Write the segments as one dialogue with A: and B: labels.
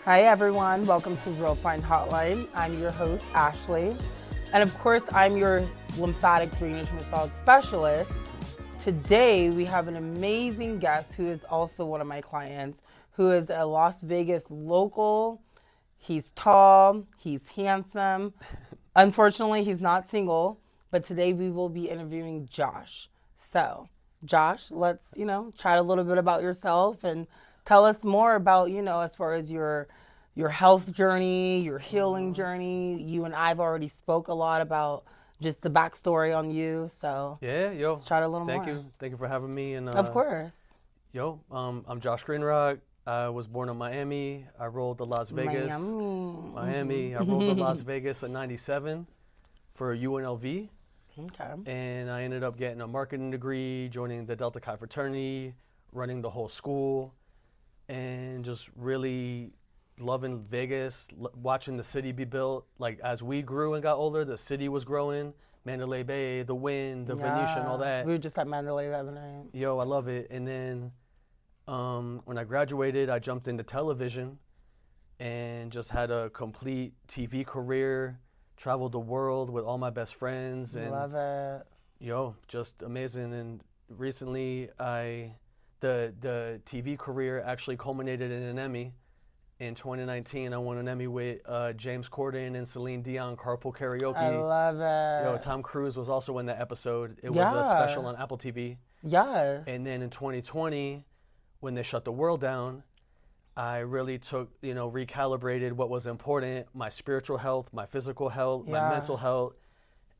A: Hi everyone, welcome to Realfine Hotline. I'm your host, Ashley. And of course, I'm your lymphatic drainage massage specialist. Today, we have an amazing guest who is also one of my clients, who is a Las Vegas local. He's tall, he's handsome. Unfortunately, he's not single, but today we will be interviewing Josh. So, Josh, let's, chat a little bit about yourself and tell us more about, as far as your health journey, your healing journey. You and I've already spoke a lot about just the backstory on you. So, let's chat a little
B: Thank
A: more.
B: you. Thank you for having me. And
A: Of course.
B: I'm Josh Greenrock. I was born in Miami. I rolled to Las Vegas.
A: Miami.
B: I rolled to Las Vegas in '97 for UNLV,
A: Okay.
B: and I ended up getting a marketing degree, joining the Delta Chi fraternity, running the whole school, and just really loving Vegas, watching the city be built. Like as we grew and got older, the city was growing. Mandalay Bay, the Wind, the Venetian, all that.
A: We were just at Mandalay the other night.
B: I love it. And then when I graduated, I jumped into television and just had a complete TV career, traveled the world with all my best friends. And
A: Love it.
B: just amazing. And recently, the TV career actually culminated in an Emmy. In 2019, I won an Emmy with James Corden and Celine Dion, Carpool Karaoke.
A: I love it.
B: Tom Cruise was also in that episode. It was
A: Yeah.
B: a special on Apple TV.
A: Yes.
B: And then in 2020, when they shut the world down, I really recalibrated what was important, my spiritual health, my physical health, my mental health,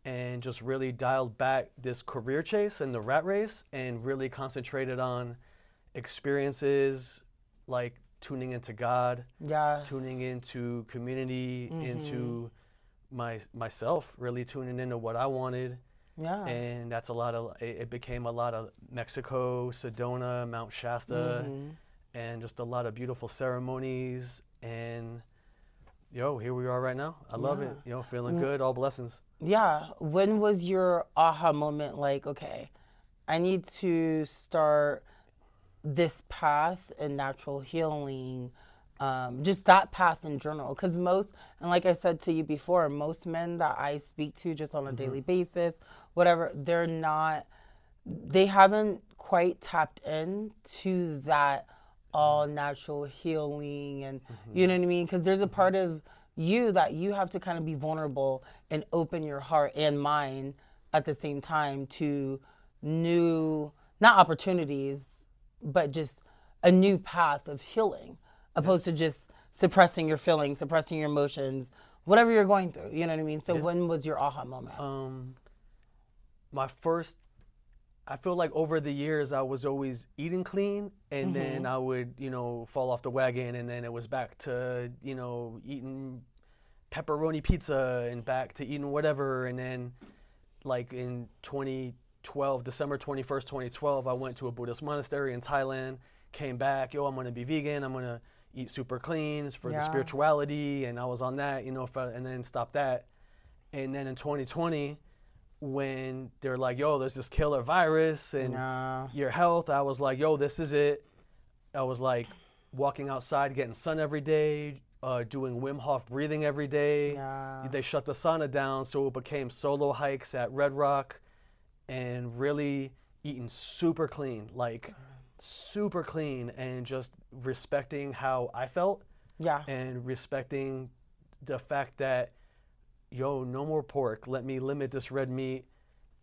B: and just really dialed back this career chase and the rat race and really concentrated on experiences like tuning into God, tuning into community, into myself, really tuning into what I wanted.
A: Yeah.
B: And that's it became a lot of Mexico, Sedona, Mount Shasta, and just a lot of beautiful ceremonies. And here we are right now. I love it. Feeling good, all blessings.
A: Yeah. When was your aha moment like, okay, I need to start this path in natural healing, just that path in general? Because and like I said to you before, most men that I speak to just on a daily basis, whatever, they haven't quite tapped into that all natural healing. And you know what I mean? Because there's a part of you that you have to kind of be vulnerable and open your heart and mind at the same time to new, not opportunities, but just a new path of healing, opposed to just suppressing your feelings, suppressing your emotions, whatever you're going through. You know what I mean? So when was your aha moment?
B: I feel like over the years I was always eating clean, and then I would, fall off the wagon, and then it was back to, eating pepperoni pizza and back to eating whatever. And then like in 2012, December 21st, 2012, I went to a Buddhist monastery in Thailand, came back, I'm going to be vegan. I'm going to eat super clean for the spirituality. And I was on that, and then stopped that. And then in 2020, when they're like, there's this killer virus and your health, I was like, this is it. I was like walking outside, getting sun every day, doing Wim Hof breathing every day. They shut the sauna down, so it became solo hikes at Red Rock and really eating super clean, and just respecting how I felt. And respecting the fact that, no more pork. Let me limit this red meat.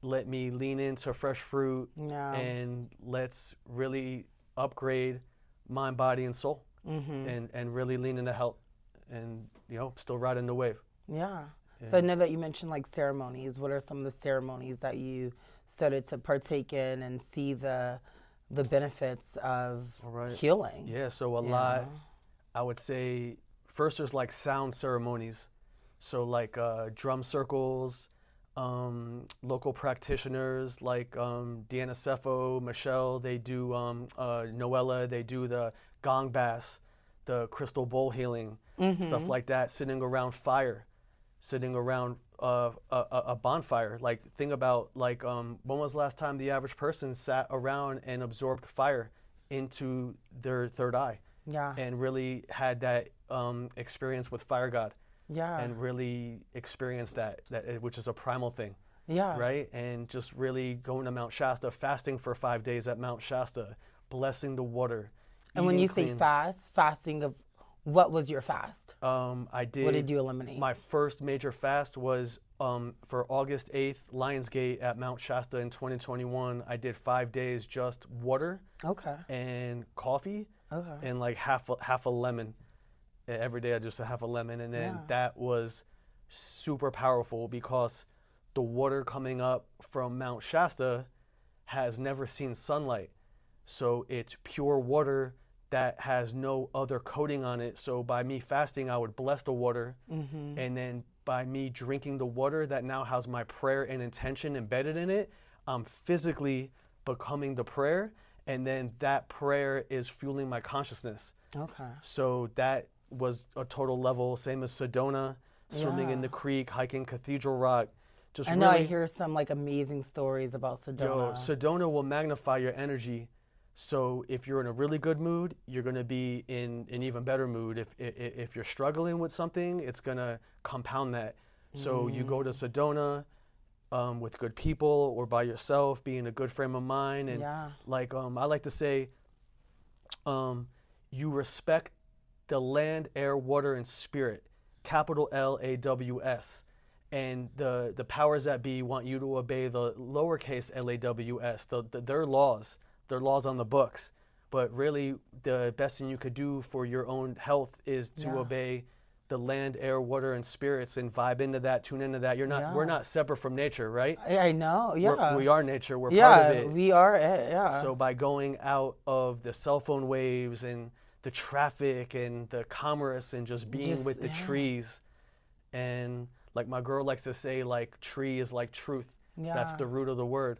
B: Let me lean into fresh fruit. And let's really upgrade mind, body, and soul. And really lean into health. And, still riding the wave.
A: Yeah. So I know that you mentioned like ceremonies. What are some of the ceremonies that you started to partake in and see the benefits of healing?
B: Yeah, so a lot, I would say, first there's like sound ceremonies. So like drum circles, local practitioners like Deanna Sefo, Michelle, they do Noella, they do the gong bass, the crystal bowl healing, stuff like that, sitting around fire, sitting around a bonfire. Like think about like when was the last time the average person sat around and absorbed fire into their third eye?
A: Yeah.
B: and really had that experience with Fire God,
A: Yeah.
B: and really experienced that which is a primal thing,
A: Yeah.
B: right? And just really going to Mount Shasta, fasting for 5 days at Mount Shasta, blessing the water,
A: And when
B: eating
A: you say
B: clean.
A: fast, fasting of what was your fast?
B: I
A: What did
B: did
A: you eliminate?
B: my first major fast was for August 8th, Lionsgate at Mount Shasta in 2021. I did 5 days just water
A: Okay.
B: and coffee
A: Okay.
B: and like half a lemon. Every day I just have a lemon, and then
A: Yeah.
B: that was super powerful because the water coming up from Mount Shasta has never seen sunlight. So it's pure water that has no other coating on it. So by me fasting, I would bless the water. And then by me drinking the water that now has my prayer and intention embedded in it, I'm physically becoming the prayer. And then that prayer is fueling my consciousness.
A: Okay.
B: So that was a total level, same as Sedona, swimming in
A: Yeah.
B: the creek, hiking Cathedral Rock. Just
A: I know I
B: really,
A: hear some like amazing stories about
B: yo,
A: Sedona.
B: Sedona will magnify your energy. So if you're in a really good mood, you're gonna be in an even better mood. If you're struggling with something, it's gonna compound that. So you go to Sedona with good people or by yourself, be in a good frame of mind, and
A: Yeah.
B: like I like to say, you respect the land, air, water, and spirit, capital LAWS. And the powers that be want you to obey the lowercase LAWS, their laws on the books. But really, the best thing you could do for your own health is to
A: Yeah.
B: obey the land, air, water, and spirits, and vibe into that, tune into that. We're
A: Yeah.
B: not separate from nature, right?
A: I know. Yeah.
B: We are nature. We're part of
A: Yeah.
B: it.
A: We are it. Yeah.
B: So by going out of the cell phone waves and the traffic and the commerce and just being
A: Just-
B: with the
A: yeah.
B: trees, and like my girl likes to say, like tree is like truth. That's
A: Yeah.
B: the root of the word.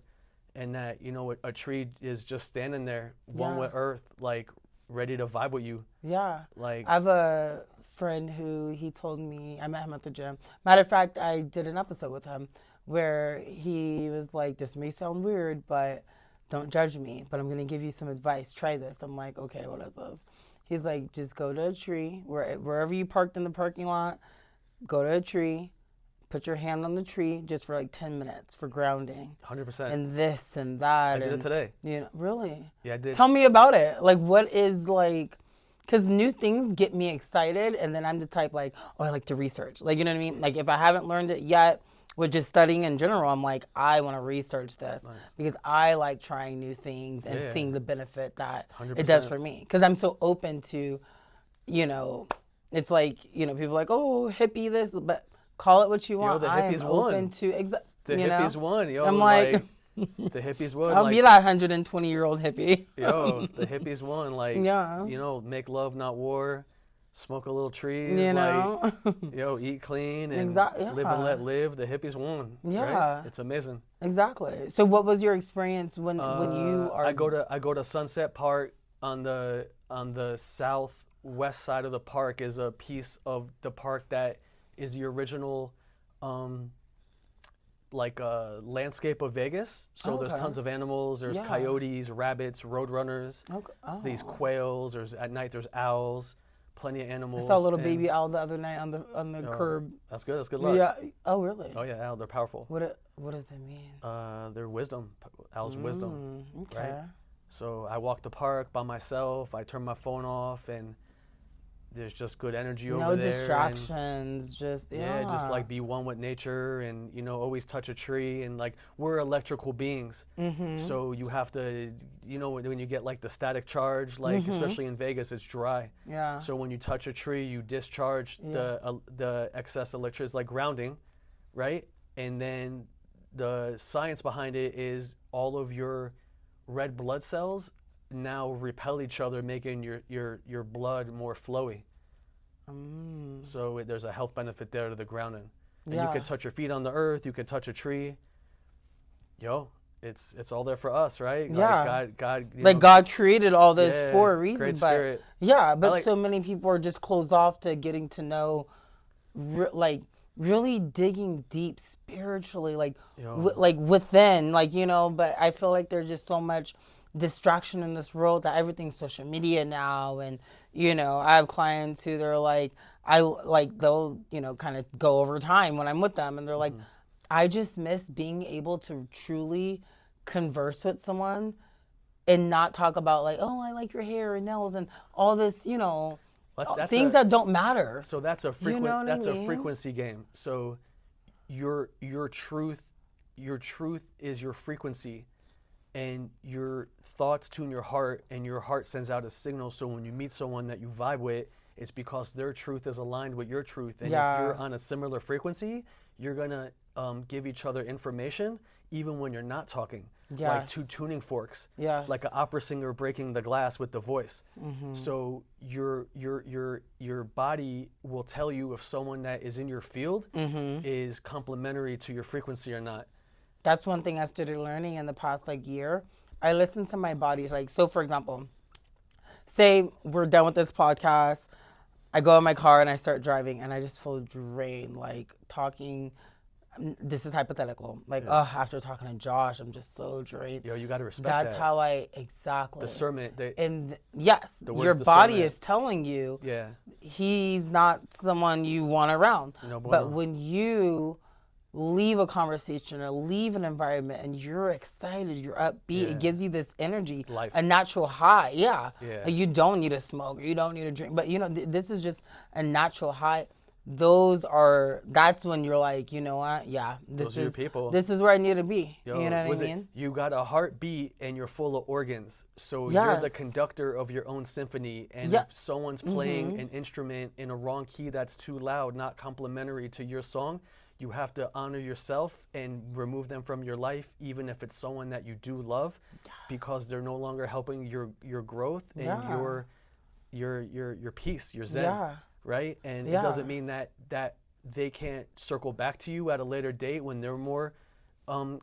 B: And that, a tree is just standing there, one
A: Yeah.
B: with earth, like ready to vibe with you.
A: Yeah.
B: Like,
A: I have a friend who he told me, I met him at the gym. Matter of fact, I did an episode with him where he was like, this may sound weird, but don't judge me, but I'm going to give you some advice. Try this. I'm like, okay, what is this? He's like, just go to a tree, wherever you parked in the parking lot, go to a tree, put your hand on the tree just for like 10 minutes for grounding
B: 100%.
A: and this and that.
B: I did it today.
A: Really?
B: Yeah, I did.
A: Tell me about it. Like, what is like, because new things get me excited, and then I'm the type like, oh, I like to research. Like, you know what I mean? Like, if I haven't learned it yet with just studying in general, I'm like, I want to research this because I like trying new things and
B: Yeah.
A: seeing the benefit that
B: 100%.
A: it does for me. Because I'm so open to, it's like, people like, oh, hippie this, but call it what you want.
B: the
A: I am
B: hippies won.
A: open to,
B: The hippies won, yo.
A: I'm like
B: the hippies won.
A: I'll
B: like,
A: be that 120-year-old hippie.
B: Yo, the hippies won. Like,
A: Yeah.
B: Make love, not war. Smoke a little trees.
A: You know?
B: Like, eat clean and
A: Exactly,
B: live and let live. The hippies won.
A: Yeah.
B: Right? It's amazing.
A: Exactly. So what was your experience when you are
B: I go to Sunset Park on the southwest side of the park is a piece of the park that is the original landscape of Vegas. So there's
A: Okay.
B: tons of animals. There's
A: Yeah.
B: coyotes, rabbits, roadrunners.
A: Okay. Oh.
B: These quails. At night there's owls. Plenty of animals.
A: I saw a little
B: and-
A: baby owl the other night on the curb.
B: That's good. That's good luck.
A: Yeah. Oh, really?
B: Oh yeah, owl. They're powerful.
A: What does it mean?
B: Their wisdom. Owls' wisdom.
A: Okay.
B: Right? So I walk the park by myself. I turn my phone off, and there's just good energy over
A: No
B: there.
A: distractions. Just
B: Just like be one with nature, and always touch a tree. And like we're electrical beings, so you have to, when you get like the static charge, like especially in Vegas, it's dry.
A: Yeah.
B: So when you touch a tree, you discharge the excess electricity. It's like grounding, right? And then the science behind it is all of your red blood cells now repel each other, making your blood more flowy. So there's a health benefit there to the grounding. And you can touch your feet on the earth. You can touch a tree. It's all there for us, right?
A: Yeah.
B: God.
A: God created all this
B: Yeah,
A: for a reason,
B: great
A: but
B: spirit.
A: but so many people are just closed off to getting to know, really digging deep spiritually, like within, But I feel like there's just so much distraction in this world that everything's social media now. And, you know, I have clients who they're like, they'll, you know, kind of go over time when I'm with them. And they're like, I just miss being able to truly converse with someone and not talk about like, oh, I like your hair and nails and all this, you know, things that don't matter.
B: So that's a
A: You know what I
B: a
A: mean?
B: frequency game. So your truth is your frequency, and your thoughts tune your heart, and your heart sends out a signal. So when you meet someone that you vibe with, it's because their truth is aligned with your truth. And if you're on a similar frequency, you're gonna give each other information even when you're not talking. Like two tuning forks. Like an opera singer breaking the glass with the voice. So your body will tell you if someone that is in your field is complementary to your frequency or not.
A: That's one thing I started learning in the past like year. I listen to my body. Like, so for example, say we're done with this podcast, I go in my car and I start driving and I just feel drained, like talking. This is hypothetical. Like, after talking to Josh, I'm just so drained.
B: Yo, you got to respect that.
A: That's how I, exactly.
B: Discernment.
A: And yes, your body is telling you he's not someone you want around.
B: No bueno.
A: But when you leave a conversation or leave an environment and you're excited, you're upbeat, it gives you this energy, a natural high. You don't need to smoke, you don't need to drink, but you know, this is just a natural high. That's when you're like, you know what, this is your people. This is where I need to be.
B: Yo,
A: you know what I mean?
B: You got a heartbeat and you're full of organs, so you're the conductor of your own symphony. And if someone's playing an instrument in a wrong key that's too loud, not complementary to your song, you have to honor yourself and remove them from your life, even if it's someone that you do love, because they're no longer helping your growth and your peace, your zen, right? And it doesn't mean that they can't circle back to you at a later date when they're more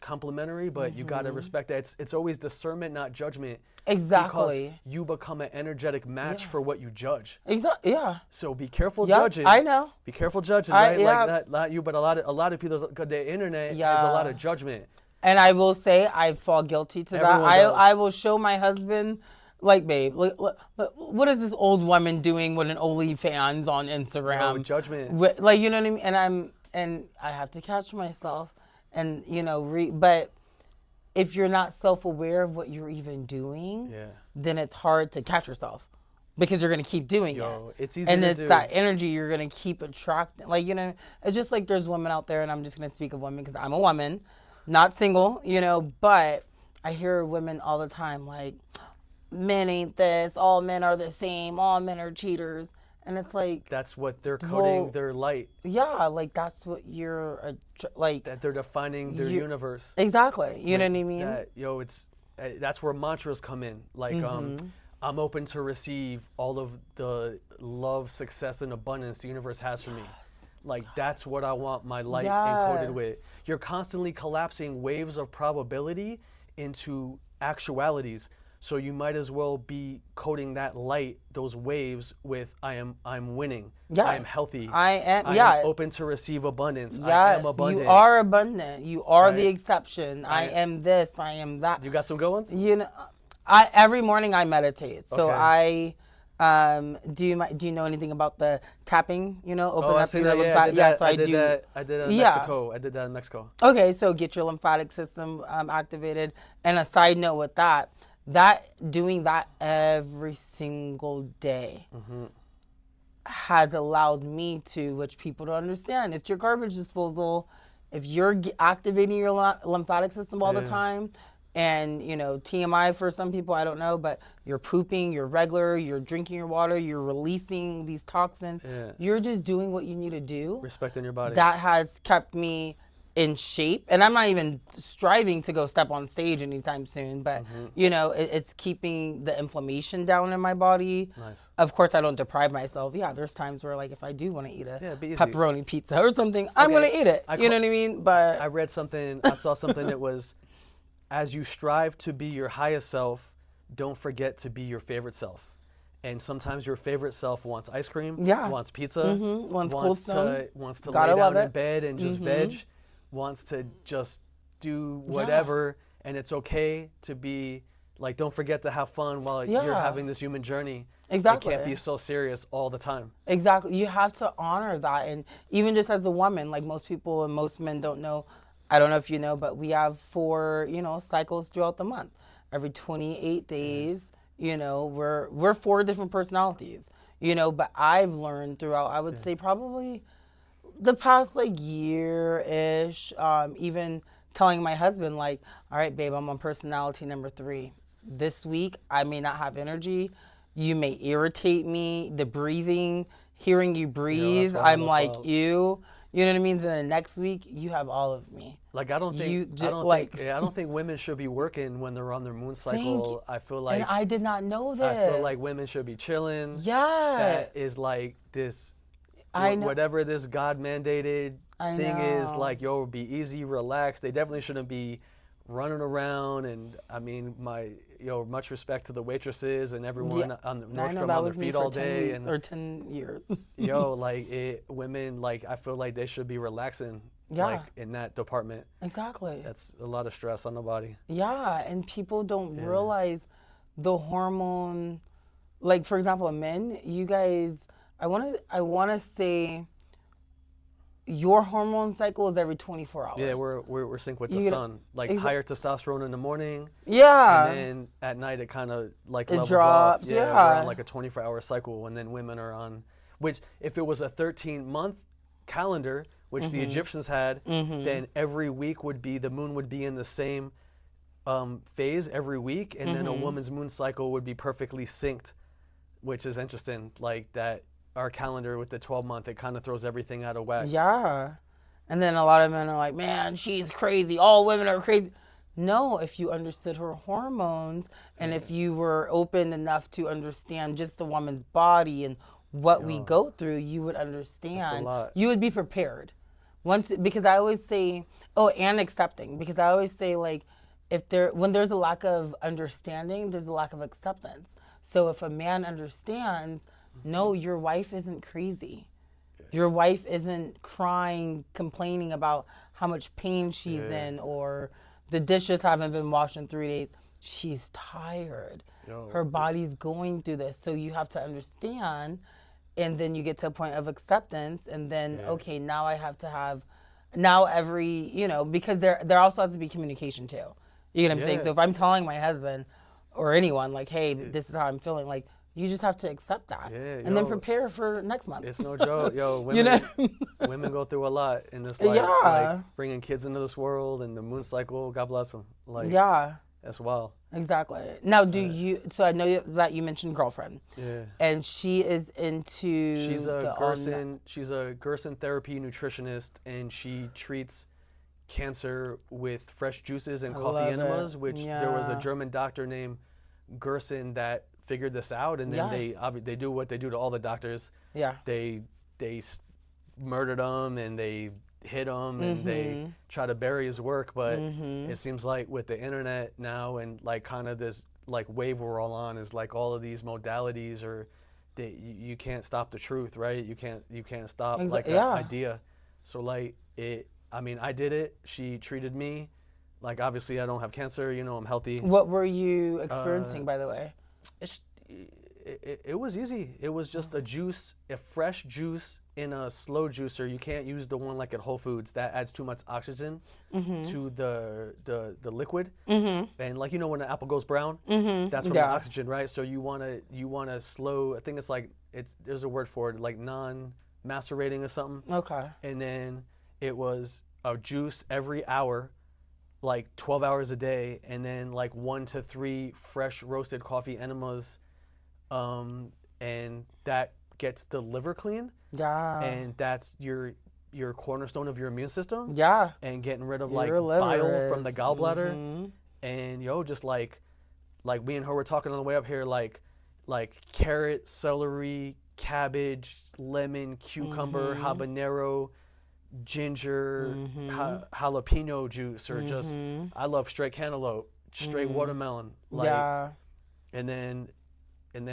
B: complimentary, but you got to respect that. It's always discernment, not judgment.
A: Exactly.
B: Because you become an energetic match for what you judge.
A: Exactly. Yeah.
B: So be careful judging.
A: I know.
B: Be careful judging, right? Like that, not you, but a lot of people. Because the internet is a lot of judgment.
A: And I will say, I fall guilty to that. I will show my husband, like, babe, look, what is this old woman doing with an OnlyFans on Instagram?
B: Judgment.
A: Like, you know what I mean? And I have to catch myself, and you know, but if you're not self-aware of what you're even doing, then it's hard to catch yourself because you're going to keep doing it.
B: It's easy
A: and
B: to
A: it's
B: do.
A: that energy you're going to keep attracting. Like, you know, it's just like there's women out there, and I'm just going to speak of women because I'm a woman, not single, you know, but I hear women all the time like, men ain't this, all men are the same, all men are cheaters. And it's like, that's
B: what they're coding their light.
A: Yeah, like that's what you're like.
B: That they're defining their universe.
A: Exactly. You know what I mean?
B: That's where mantras come in. Like, I'm open to receive all of the love, success, and abundance the universe has for me. Like, that's what I want my light encoded with. You're constantly collapsing waves of probability into actualities. So you might as well be coding that light, those waves, with I'm winning.
A: Yes.
B: I am healthy.
A: I am
B: open to receive abundance.
A: Yes.
B: I am abundant.
A: You are abundant. You are the exception. I am this. I am that.
B: You got some good ones?
A: You know, every morning I meditate. So do you know anything about the tapping? You know, open up your lymphatic.
B: I did that in Mexico. I did that in Mexico.
A: Okay, so get your lymphatic system activated. And a side note with that. Doing that every single day has allowed me to, which people don't understand, it's your garbage disposal. If you're activating your lymphatic system all the time, and you know, TMI for some people, I don't know, but you're pooping, you're regular, you're drinking your water, you're releasing these toxins, you're just doing what you need to do.
B: Respecting your body.
A: That has kept me in shape, and I'm not even striving to go step on stage anytime soon, but you know, it's keeping the inflammation down in my body.
B: Nice.
A: Of course, I don't deprive myself. There's times where, like, if I do want to eat a pepperoni pizza or something, I'm gonna eat it. You know what I mean? But
B: I saw something that was, as you strive to be your highest self, don't forget to be your favorite self. And sometimes your favorite self wants ice cream, wants pizza,
A: wants cold stone,
B: wants to lay down in bed and just veg. Wants to just do whatever, and it's okay to be like don't forget to have fun while you're
A: Yeah.
B: having this human journey.
A: Exactly.
B: It can't be so serious all the time.
A: Exactly. You have to honor that. And even just as a woman, like most people and most men don't know, I don't know if you know, but we have 4, cycles throughout the month. Every 28 days, we're 4 different personalities, but I've learned throughout, I would say probably the past like year-ish, even telling my husband like, all right, babe, I'm on personality number 3. This week, I may not have energy. You may irritate me. The breathing, hearing you
B: Yo, that's
A: breathe,
B: wild.
A: I'm
B: That's
A: like,
B: wild.
A: ew. You know what I mean? Then the next week, you have all of me.
B: Like I don't think
A: You
B: I
A: just
B: don't think
A: like,
B: yeah, I don't think women should be working when they're on their moon
A: think,
B: cycle.
A: and I did not know
B: I feel like
A: this.
B: women should be chilling.
A: Yeah,
B: That is like this
A: I know.
B: whatever this God mandated
A: I
B: thing is,
A: know.
B: like, yo, be easy, relax. They definitely shouldn't be running around. And I mean, much respect to the waitresses and everyone
A: Yeah,
B: on the
A: I know
B: Nordstrom
A: that
B: on their
A: was me
B: feet
A: for
B: all
A: 10
B: day.
A: weeks
B: And
A: or 10 years.
B: women, like, I feel like they should be relaxing,
A: Yeah.
B: like, in that department.
A: Exactly.
B: That's a lot of stress on the body.
A: Yeah, and people don't realize the hormone. Like for example, men, you guys, I want to say your hormone cycle is every 24 hours.
B: Yeah, we're synced with the
A: You get
B: sun. Like higher testosterone in the morning, and
A: yeah,
B: then at night it kind of like
A: it
B: levels off.
A: drops.
B: Yeah,
A: Yeah,
B: we're on like a 24-hour cycle, and then women are on, which if it was a 13-month calendar, which the Egyptians had, then every week the moon would be in the same phase every week, and then a woman's moon cycle would be perfectly synced, which is interesting. Like that, our calendar with the 12-month, it kind of throws everything out of whack.
A: Yeah. And then a lot of men are like, man, she's crazy. All women are crazy. No, if you understood her hormones and if you were open enough to understand just the woman's body and what we go through, you would understand.
B: lot.
A: You would be prepared. Because I always say, and accepting. Because I always say, like, when there's a lack of understanding, there's a lack of acceptance. So if a man understands, no, your wife isn't crazy. Your wife isn't crying, complaining about how much pain she's in, or the dishes haven't been washed in 3 days. She's tired. Her body's going through this. So you have to understand, and then you get to a point of acceptance, and then, okay, now I have to have, because there also has to be communication too. You get what I'm saying? So if I'm telling my husband or anyone, like, hey, this is how I'm feeling, like, you just have to accept that, and then prepare for next month.
B: It's no joke, women. Women go through a lot in this life, like bringing kids into this world and the moon cycle. God bless them. Like, that's wild.
A: Exactly. Now, so I know that you mentioned girlfriend.
B: Yeah.
A: And she is into.
B: She's a Gerson therapy nutritionist, and she treats cancer with fresh juices and coffee enemas. Which there was a German doctor named Gerson that figured this out, and then they do what they do to all the doctors.
A: Yeah.
B: They murdered him, and they hit him, and they try to bury his work. But it seems like with the internet now, and like kind of this like wave we're all on, is like all of these modalities, or you can't stop the truth, right? You can't stop like an idea. So like I mean, I did it. She treated me. Like, obviously, I don't have cancer. I'm healthy.
A: What were you experiencing, by the way?
B: It was easy. It was just a fresh juice in a slow juicer. You can't use the one like at Whole Foods. That adds too much oxygen to the liquid. And like, when an apple goes brown, that's from the oxygen, right? So you want to slow. I think it's like there's a word for it, like non-macerating or something.
A: Okay.
B: And then it was a juice every hour, like 12 hours a day, and then like 1 to 3 fresh roasted coffee enemas, and that gets the liver clean.
A: Yeah.
B: And that's your cornerstone of your immune system.
A: Yeah.
B: And getting rid of
A: Your
B: like bile
A: liver
B: from the gallbladder. And just like me and her were talking on the way up here, like carrot, celery, cabbage, lemon, cucumber, habanero, ginger, jalapeno juice, or just I love straight cantaloupe, straight watermelon, like, and then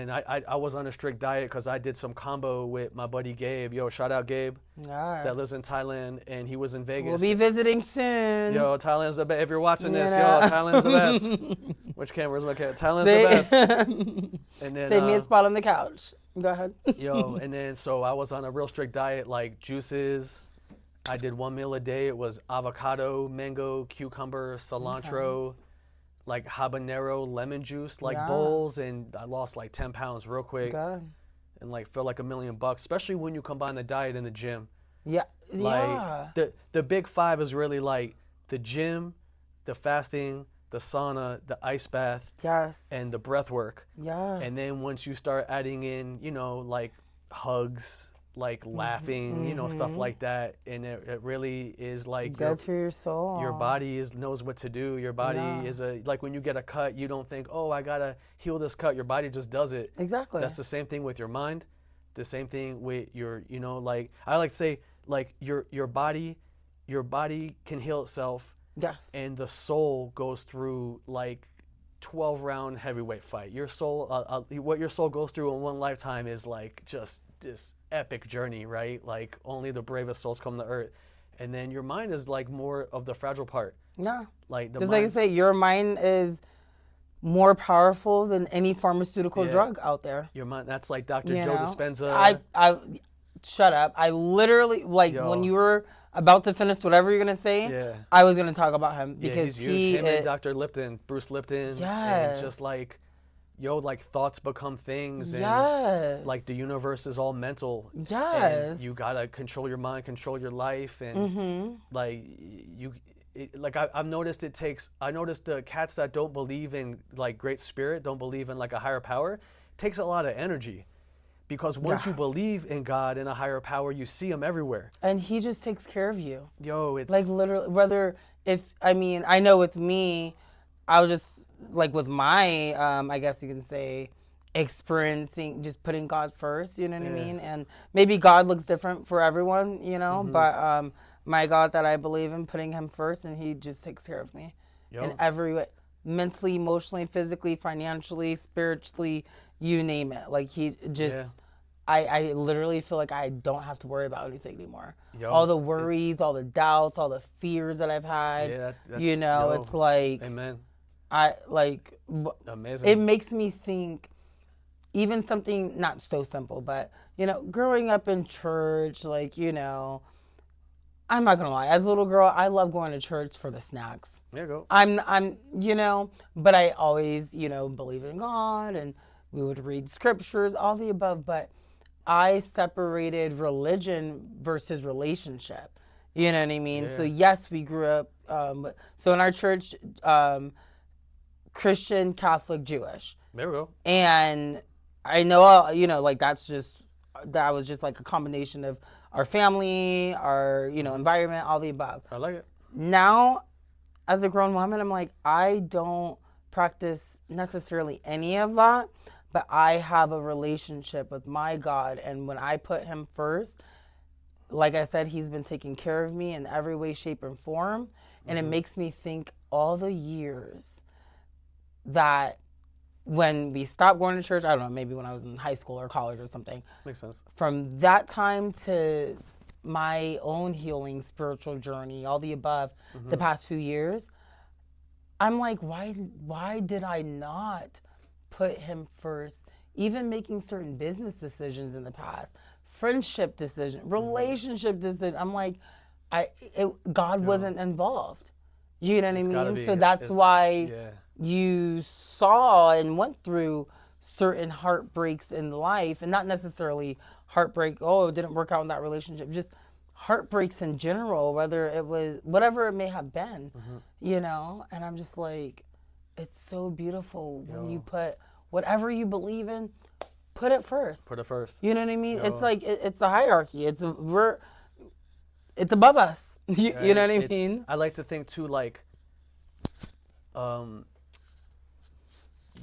B: I was on a strict diet because I did some combo with my buddy Gabe. Yo, shout out Gabe, that lives in Thailand, and he was in Vegas.
A: We'll be visiting soon.
B: Yo, Thailand's the best. If you're watching this, yo, Thailand's the best. Which camera? Where's my camera? Thailand's the best. And then
A: Save me a spot on the couch. Go ahead.
B: yo, and then so I was on a real strict diet, like juices. I did 1 meal a day. It was avocado, mango, cucumber, cilantro, like habanero, lemon juice, like
A: Yeah.
B: bowls, and I lost like 10 pounds real quick,
A: Good.
B: and like felt like $1,000,000, especially when you combine the diet and the gym.
A: Yeah.
B: Like
A: Yeah.
B: the big five is really like the gym, the fasting, the sauna, the ice bath,
A: Yes.
B: and the breath work.
A: Yes.
B: And then once you start adding in, you know, like hugs, like laughing, you know, stuff like that, and it really is like
A: good for your soul.
B: your body knows what to do. Your body
A: Yeah.
B: is like when you get a cut, you don't think, oh, I gotta heal this cut. Your body just does it.
A: Exactly.
B: That's the same thing with your mind. The same thing with your, you know, like I like to say, like your body can heal itself,
A: Yes.
B: and the soul goes through like 12-round heavyweight fight. Your soul, what your soul goes through in one lifetime is like just this epic journey, right? Like only the bravest souls come to earth, and then your mind is like more of the fragile part.
A: Yeah.
B: Like the
A: Just like I say, your mind is more powerful than any pharmaceutical drug out there.
B: Your mind, that's like Dr.
A: You
B: Joe
A: know?
B: Dispenza.
A: I shut up. I literally like when you were about to finish whatever you're gonna say.
B: Yeah.
A: I was gonna talk about him because
B: he's huge. Him and Dr. Lipton, Bruce Lipton.
A: Yes.
B: And just like, like thoughts become things, and
A: yes.
B: like the universe is all mental.
A: Yes.
B: And you gotta control your mind, control your life, and like I've noticed I noticed the cats that don't believe in like great spirit, don't believe in like a higher power, takes a lot of energy. Because once you believe in God and a higher power, you see him everywhere.
A: And he just takes care of you.
B: Yo, it's
A: like literally, I know with me, I was just like with my, I guess you can say, experiencing just putting God first, you know what I mean? And maybe God looks different for everyone, you know, but my God that I believe in, putting him first, and he just takes care of me in every way, mentally, emotionally, physically, financially, spiritually, you name it. Like he just, I literally feel like I don't have to worry about anything anymore. All the worries, all the doubts, all the fears that I've had, you know, it's like,
B: amen. Amazing.
A: It makes me think, even something not so simple, but, you know, growing up in church, like, you know, I'm not gonna lie, as a little girl, I love going to church for the snacks.
B: There you go.
A: I'm, you know, but I always, you know, believe in God, and we would read scriptures, all the above, but I separated religion versus relationship. You know what I mean? So yes, we grew up, so in our church, Christian, Catholic, Jewish.
B: There we go.
A: And I know, you know, like that was just like a combination of our family, our, you know, environment, all the above.
B: I like it.
A: Now, as a grown woman, I'm like, I don't practice necessarily any of that, but I have a relationship with my God, and when I put him first, like I said, he's been taking care of me in every way, shape, and form, and it makes me think all the years that when we stopped going to church, I don't know, maybe when I was in high school or college or something.
B: Makes sense. From
A: that time to my own healing spiritual journey, all the above, the past few years, I'm like, why did I not put him first? Even making certain business decisions in the past, friendship decision, relationship decision. I'm like, God wasn't involved. You know what I mean? So that's why you saw and went through certain heartbreaks in life, and not necessarily heartbreak, oh, it didn't work out in that relationship, just heartbreaks in general, whether it was whatever it may have been, you know? And I'm just like, it's so beautiful when you put whatever you believe in, put it first.
B: Put it first.
A: You know what I mean? It's like, it's a hierarchy. It's above us. You know what I mean?
B: I like to think too, like,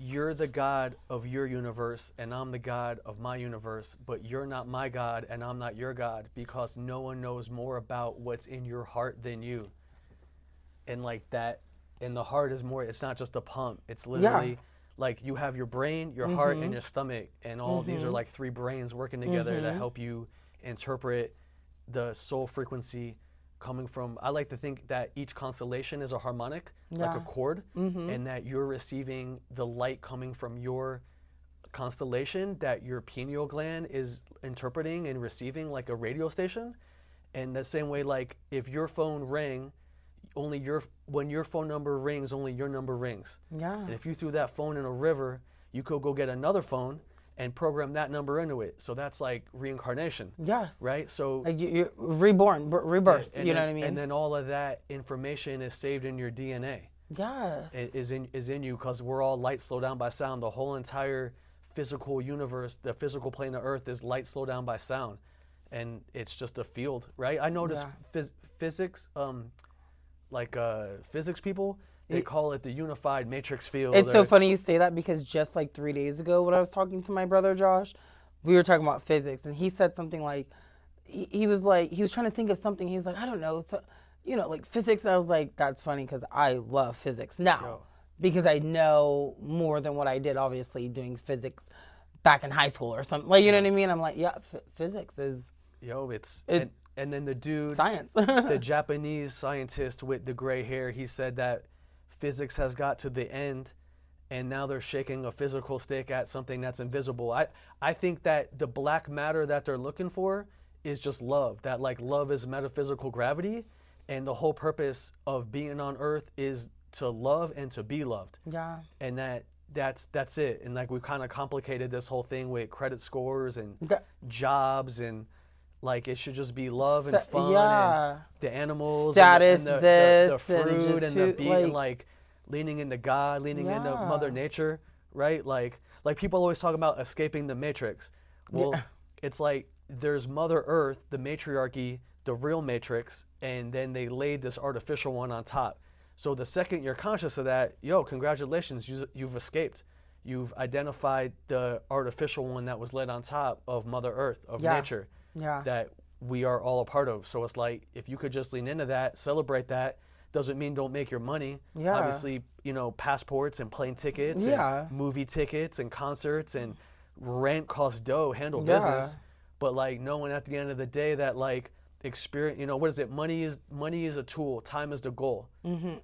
B: you're the God of your universe and I'm the God of my universe, but you're not my God and I'm not your God, because no one knows more about what's in your heart than you. And like that, and the heart is more, it's not just a pump. It's literally like you have your brain, your heart, and your stomach, and all these are like three brains working together to help you interpret the soul frequency coming from. I like to think that each constellation is a harmonic, like a
A: Yeah.
B: chord, and that you're receiving the light coming from your constellation that your pineal gland is interpreting and receiving like a radio station. And the same way, like if your phone rang, only your when your phone number rings, only your number rings.
A: Yeah.
B: And if you threw that phone in a river, you could go get another phone and program that number into it. So that's like reincarnation,
A: Yes.
B: right? So
A: Like you're reborn, rebirth.
B: and
A: You know
B: then,
A: what I mean?
B: and then all of that information is saved in your DNA.
A: Yes.
B: Is in you because we're all light slowed down by sound. The whole entire physical universe, the physical plane of Earth, is light slowed down by sound, and it's just a field, right? I noticed physics, physics people, they call it the unified matrix field.
A: It's so funny you say that because just like 3 days ago when I was talking to my brother Josh, we were talking about physics and he said something like, he was trying to think of something. He was like, I don't know, so, like physics. And I was like, that's funny because I love physics now because I know more than what I did obviously doing physics back in high school or something. Like, you know what I mean? I'm like, yeah, physics is.
B: And then the dude,
A: science.
B: the Japanese scientist with the gray hair, he said that physics has got to the end and now they're shaking a physical stick at something that's invisible. I think that the black matter that they're looking for is just love. That like love is metaphysical gravity, and the whole purpose of being on Earth is to love and to be loved.
A: Yeah.
B: And that's it. And like we've kind of complicated this whole thing with credit scores and jobs, and like it should just be love and fun and the animals,
A: status,
B: and the fruit and the beat, and like leaning into God, leaning into Mother Nature, right? Like people always talk about escaping the matrix. Well, it's like there's Mother Earth, the matriarchy, the real matrix, and then they laid this artificial one on top. So the second you're conscious of that, congratulations, you've escaped. You've identified the artificial one that was laid on top of Mother Earth, of nature, that we are all a part of. So it's like, if you could just lean into that, celebrate that, doesn't mean don't make your money. Obviously, passports and plane tickets and movie tickets and concerts and rent costs dough, handle business. But like knowing at the end of the day that like experience, what is it? Money is a tool. Time is the goal.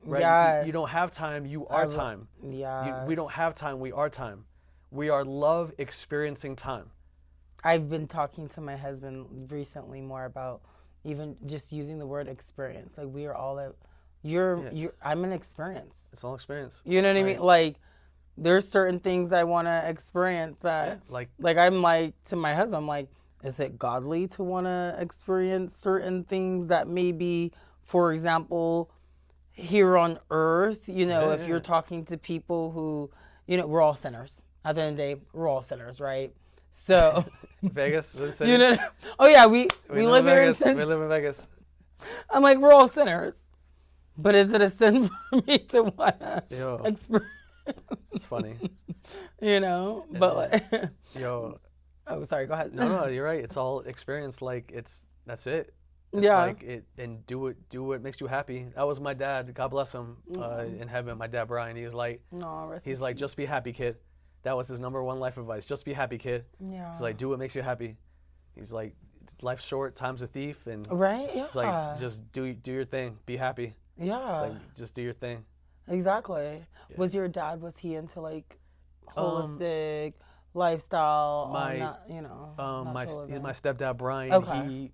B: Right? You don't have time. You are time. We don't have time. We are time. We are love experiencing time.
A: I've been talking to my husband recently more about even just using the word experience. Like we are all I'm an experience.
B: It's all experience.
A: You know what I mean? Like there's certain things I want to experience that like I'm like to my husband, I'm like, is it godly to want to experience certain things that maybe, for example, here on earth, if you're talking to people who, we're all sinners. At the end of the day, we're all sinners, right? So
B: Vegas,
A: oh yeah, we live here in
B: Vegas. We live in Vegas.
A: I'm like, we're all sinners. But is it a sin for me to want to experience?
B: It's funny.
A: But like, oh, sorry, go ahead.
B: No, you're right. It's all experience. Like that's it. It's like it, and do what makes you happy. That was my dad. God bless him in heaven. My dad Brian. He was like, just be happy, kid. That was his number one life advice. Just be happy, kid. Yeah. He's like, do what makes you happy. He's like, life's short, time's a thief, and he's like, just do your thing, be happy.
A: Yeah.
B: It's like, just do your thing.
A: Exactly. Yeah. Was he into like holistic lifestyle?
B: My stepdad Brian.
A: Okay.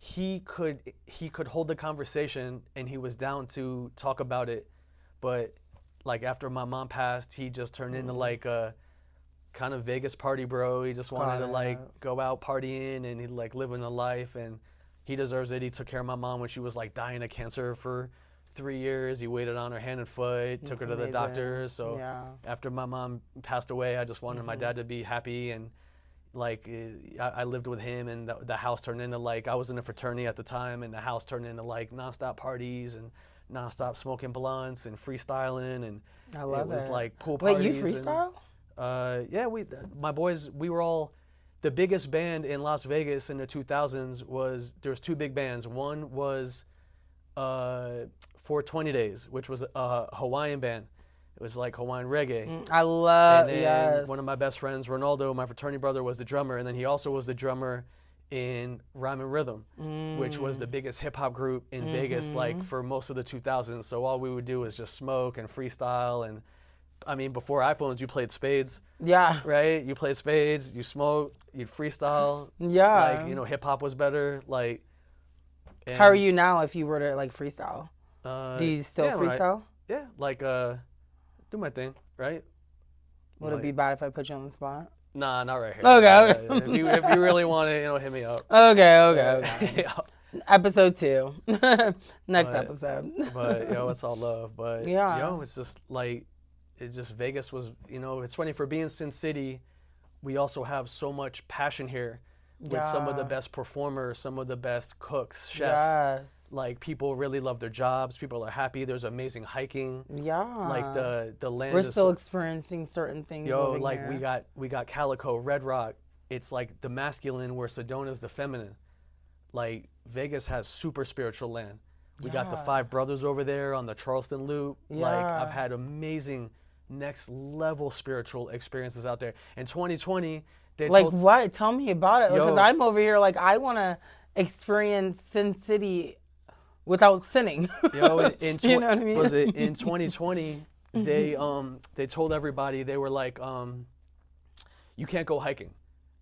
B: He could hold the conversation and he was down to talk about it, but like after my mom passed, he just turned into like a kind of Vegas party bro. He just wanted to like go out partying and he like living a life, and he deserves it. He took care of my mom when she was like dying of cancer for 3 years. He waited on her hand and foot, took her to the doctor. So after my mom passed away, I just wanted my dad to be happy, and like I lived with him, and the house turned into like, I was in a fraternity at the time, and the house turned into like nonstop parties and nonstop smoking blunts and freestyling, and
A: I love it.
B: Was like pool parties.
A: Wait, you freestyle?
B: My boys, we were all, the biggest band in Las Vegas in the 2000s there was two big bands. One was 420 Days, which was a Hawaiian band. It was like Hawaiian reggae.
A: I love,
B: and then one of my best friends, Ronaldo, my fraternity brother, was the drummer, and then he also was the drummer in Rhyme and Rhythm, which was the biggest hip hop group in Vegas, like for most of the 2000s. So all we would do was just smoke and freestyle. And I mean, before iPhones, you played spades,
A: Yeah.
B: right? You played spades, you smoked, you'd freestyle.
A: Yeah.
B: Like, hip hop was better. Like,
A: How are
B: and
A: you now if you were to like freestyle? Do you still
B: yeah,
A: freestyle?
B: yeah, like do my thing, right?
A: Would it be bad if I put you on the spot?
B: Nah, not right here.
A: Okay.
B: If you really want it, hit me up.
A: Okay.
B: Yeah.
A: Episode 2. Next
B: But-
A: episode.
B: But it's all love. But
A: Yeah.
B: it's just like Vegas was. It's funny, for being Sin City, we also have so much passion here with some of the
A: Yeah.
B: best performers, some of the best cooks, chefs.
A: Yes.
B: Like, people really love their jobs. People are happy. There's amazing hiking.
A: Yeah.
B: Like the land
A: We're
B: is
A: still experiencing certain things. living
B: like
A: here.
B: we got Calico, Red Rock. It's like the masculine where Sedona's the feminine. Like, Vegas has super spiritual land. We got the
A: Yeah.
B: 5 Brothers over there on the Charleston Loop. Like,
A: Yeah.
B: I've had amazing next level spiritual experiences out there. In 2020, they
A: Like
B: told,
A: what? Tell me about it. Because
B: Yo.
A: I'm over here like I want to experience Sin City without sinning. You know what I mean?
B: Was it in 2020? They told everybody, they were like, you can't go hiking,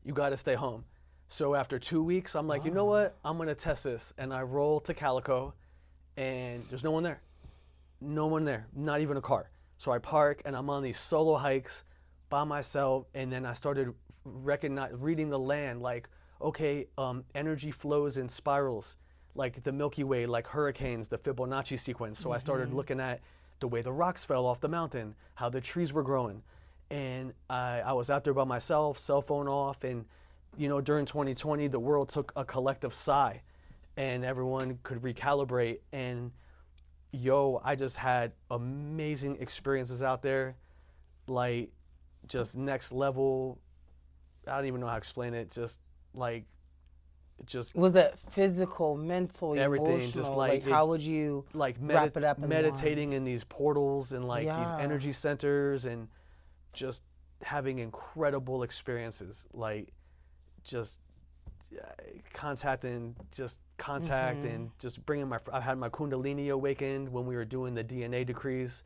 B: you got to stay home. So after 2 weeks, I'm like, you know what? I'm gonna test this, and I roll to Calico, and there's no one there, not even a car. So I park, and I'm on these solo hikes by myself, and then I started reading the land, like, okay, energy flows in spirals, like the Milky Way, like hurricanes, the Fibonacci sequence. So I started looking at the way the rocks fell off the mountain, how the trees were growing. And I was out there by myself, cell phone off, and during 2020, the world took a collective sigh, and everyone could recalibrate. And I just had amazing experiences out there, like, just next level. I don't even know how to explain it. Just
A: Was it physical, mental,
B: everything,
A: emotional?
B: just
A: like how would you
B: like
A: wrap it up in
B: meditating in these portals and like these
A: Yeah.
B: energy centers, and just having incredible experiences, like just contacting, just contact, and just bringing I had my Kundalini awakened when we were doing the DNA decrees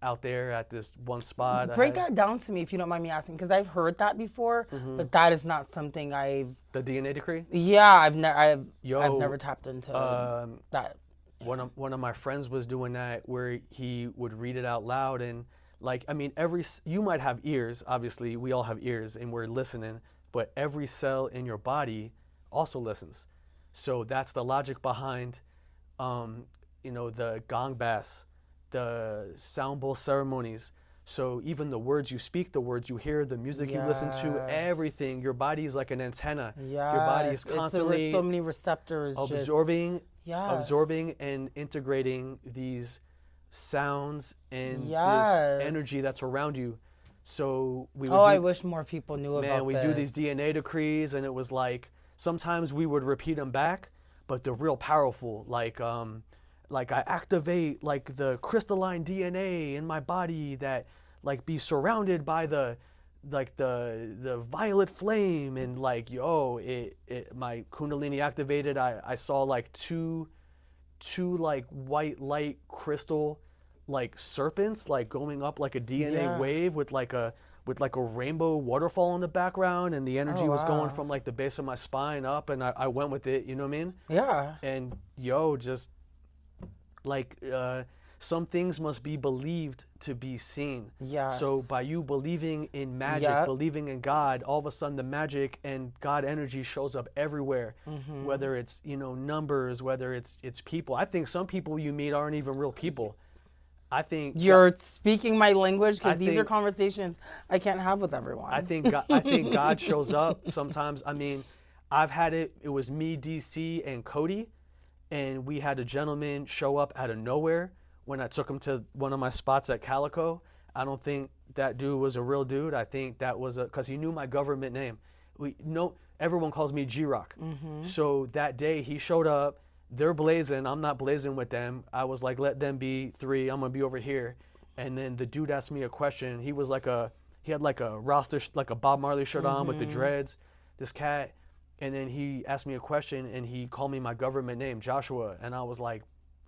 B: out there at this one spot.
A: Break that down to me if you don't mind me asking, because I've heard that before, but that is not something
B: The DNA decree?
A: I've never tapped into that.
B: One of my friends was doing that, where he would read it out loud, and like, I mean, you might have ears, obviously we all have ears and we're listening, but every cell in your body also listens. So that's the logic behind the gong bass, the sound bowl ceremonies. So even the words you speak, the words you hear, the music you listen to,
A: Yes.
B: everything, your body is like an antenna.
A: Yeah,
B: Your body is constantly
A: there's so many receptors
B: absorbing
A: just,
B: and integrating these sounds and
A: Yes.
B: this energy that's around you. So we would
A: I wish more people knew about
B: we
A: this.
B: do these DNA decrees, and it was like, sometimes we would repeat them back, but they're real powerful. Like I activate like the crystalline DNA in my body that like be surrounded by the violet flame, and like my Kundalini activated. I saw like two like white light crystal like serpents like going up like a DNA wave with like a rainbow waterfall in the background, and the energy was going from like the base of my spine up, and I went with it, you know what I mean?
A: Yeah.
B: And just like some things must be believed to be seen.
A: Yes.
B: So by you believing in magic,
A: Yep.
B: believing in God, all of a sudden the magic and God energy shows up everywhere. Whether it's numbers, whether it's people. I think some people you meet aren't even real people. I think
A: You're speaking my language,
B: I
A: because these are
B: think-
A: conversations I can't have with everyone.
B: I think God shows up sometimes. I mean, I've had it. It was me, DC, and Cody, and we had a gentleman show up out of nowhere when I took him to one of my spots at Calico. I don't think that dude was a real dude. I think that was because he knew my government name. Everyone calls me G-Rock. So that day he showed up. They're blazing. I'm not blazing with them. I was like, let them be 3. I'm gonna be over here. And then the dude asked me a question. He had like a roster, like a Bob Marley shirt on with the dreads. This cat, And then he asked me a question and he called me my government name, Joshua. And I was like,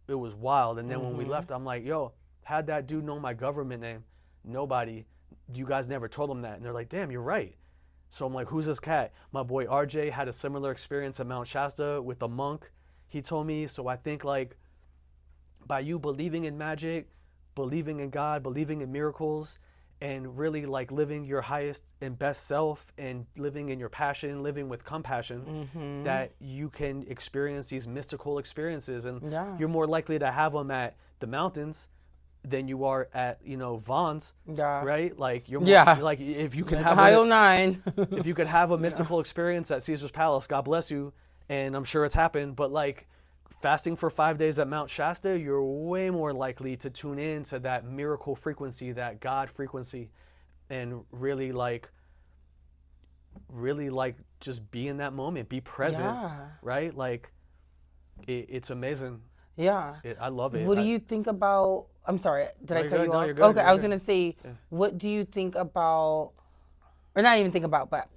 B: it was wild. And then when we left, I'm like, yo, how'd that dude know my government name? Nobody. You guys never told him that. And they're like, damn, you're right. So I'm like, who's this cat? My boy RJ had a similar experience at Mount Shasta with a monk. He told me. So I think like by you believing in magic, believing in God, believing in miracles, and really like living your highest and best self and living in your passion, living with compassion, that you can experience these mystical experiences. And you're more likely to have them at the mountains than you are at, you know, Vaughn's, right? Like you're more, like if you can have
A: Aisle 9.
B: if you could have a mystical experience at Caesar's Palace, God bless you, and I'm sure it's happened, but like fasting for 5 days at Mount Shasta, you're way more likely to tune in to that miracle frequency, that God frequency, and really like just be in that moment, be present, right? Like it's amazing.
A: Yeah.
B: I love it.
A: What do you think about, I'm sorry, did I cut you off?
B: You're good.
A: Okay, I was going to say, what do you think about, or not even think about, but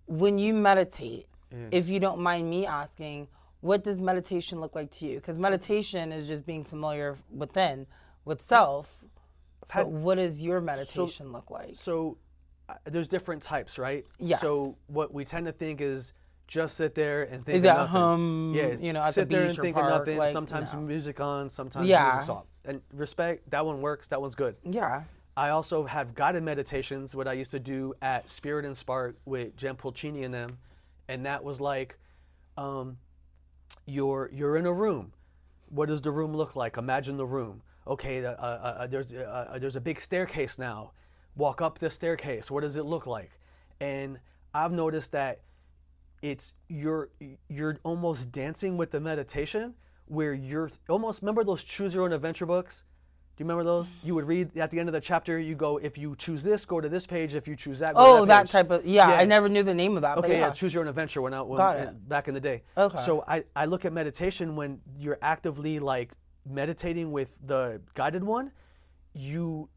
A: when you meditate, if you don't mind me asking, what does meditation look like to you? Because meditation is just being familiar with self. But what does your meditation look like?
B: So there's different types, right?
A: Yes.
B: So what we tend to think is just sit there and think of nothing.
A: At
B: sit
A: the
B: there
A: beach
B: and
A: or
B: think
A: park,
B: of nothing.
A: like,
B: Sometimes
A: no.
B: music on, sometimes music's off. And respect, that one works, that one's good.
A: Yeah.
B: I also have guided meditations, what I used to do at Spirit and Spark with Jen Pulcini and them. And that was like, you're in a room. What does the room look like? Imagine the room. Okay, there's a big staircase now. Walk up the staircase. What does it look like? And I've noticed that you're almost dancing with the meditation, where you're almost, remember those choose your own adventure books? Do you remember those? You would read at the end of the chapter, you go, if you choose this, go to this page. If you choose that, go to that
A: that
B: page.
A: type of, I never knew the name of that.
B: Okay,
A: but
B: choose your own adventure back in the day.
A: Okay.
B: So I look at meditation when you're actively like meditating with the guided one, you're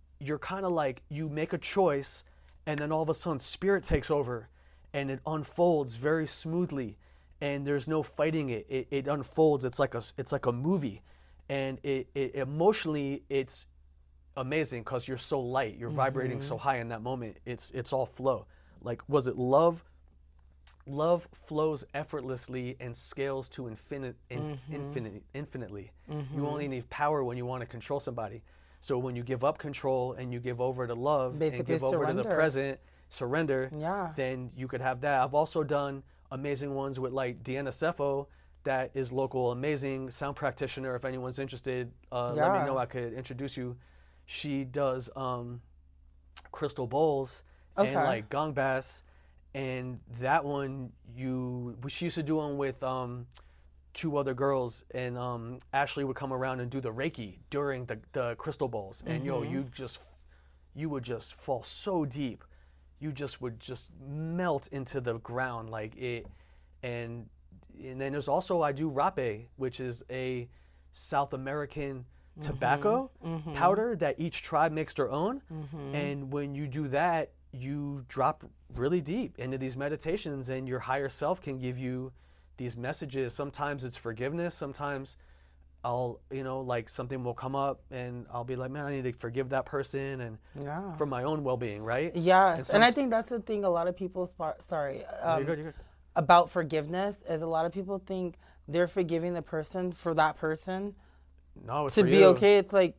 B: kind of like, you make a choice and then all of a sudden spirit takes over and it unfolds very smoothly and there's no fighting it. It unfolds. It's like a movie. And it emotionally, it's amazing because you're so light, you're vibrating so high in that moment. It's all flow. Like, was it love? Love flows effortlessly and scales to infinitely. You only need power when you want to control somebody. So when you give up control and you give over to love,
A: basically
B: and give over to the present, surrender, then you could have that. I've also done amazing ones with like Deanna Sefo, that is local, amazing sound practitioner. If anyone's interested, let me know. I could introduce you. She does crystal bowls and like gong bass, and that one she used to do one with 2 other girls, and Ashley would come around and do the Reiki during the crystal bowls, and you would just fall so deep, you just would just melt into the ground like it, and then there's also, I do rape, which is a South American tobacco powder that each tribe makes their own. And when you do that, you drop really deep into these meditations and your higher self can give you these messages. Sometimes it's forgiveness. Sometimes I'll, like something will come up and I'll be like, man, I need to forgive that person and for my own well-being, right?
A: Yes. And I think that's the thing a lot of people,
B: you're good.
A: About forgiveness is a lot of people think they're forgiving the person for that person
B: it's
A: to
B: for
A: be
B: you.
A: Okay. It's like,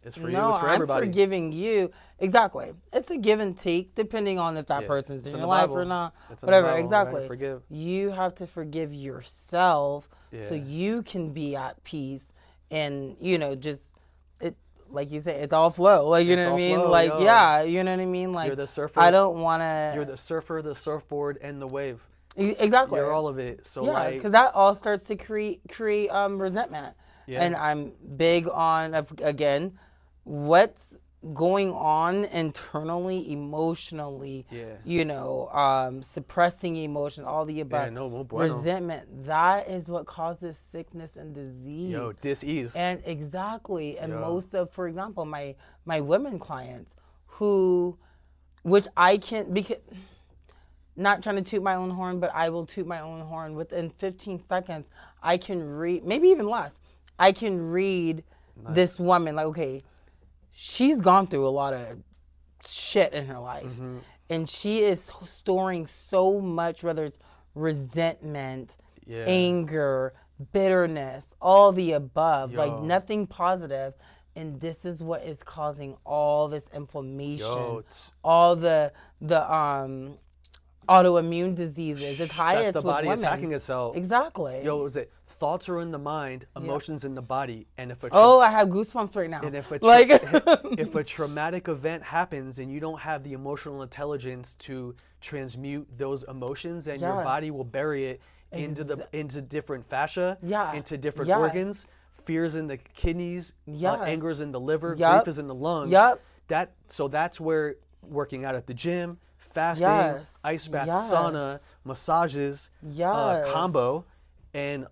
B: it's for
A: no,
B: you. It's for everybody.
A: I'm forgiving you. Exactly. It's a give and take depending on if that person's in your life or not. Whatever.
B: Bible,
A: exactly.
B: Right? Forgive.
A: You have to forgive yourself so you can be at peace and just it. Like you say, it's all flow. Like, you know what I mean?
B: Flow,
A: like,
B: yo.
A: you know what I mean? Like,
B: you're the surfer.
A: I don't want to.
B: You're the surfer, the surfboard, and the wave.
A: Exactly.
B: You're all of it. So
A: because that all starts to create resentment.
B: Yeah.
A: And I'm big on, again, what's going on internally, emotionally, suppressing emotion, all the above. Resentment, that is what causes sickness and disease.
B: Dis-ease.
A: And exactly. And most of, for example, my women clients which I can't, because not trying to toot my own horn, but I will toot my own horn. Within 15 seconds, I can read, maybe even less, I can read this woman. Like, okay, she's gone through a lot of shit in her life. And she is storing so much, whether it's resentment, anger, bitterness, all the above, like nothing positive. And this is what is causing all this inflammation, all the autoimmune diseases. It's highest
B: that's the
A: with
B: body
A: women.
B: attacking itself.
A: Exactly.
B: Yo, was it thoughts are in the mind, emotions in the body, and if
A: I have goosebumps right now.
B: And if if a traumatic event happens and you don't have the emotional intelligence to transmute those emotions, then your body will bury it into different fascia, into different organs. Fears in the kidneys, anger's in the liver, grief is in the lungs. So that's where working out at the gym, fasting, ice bath, sauna, massages, combo, and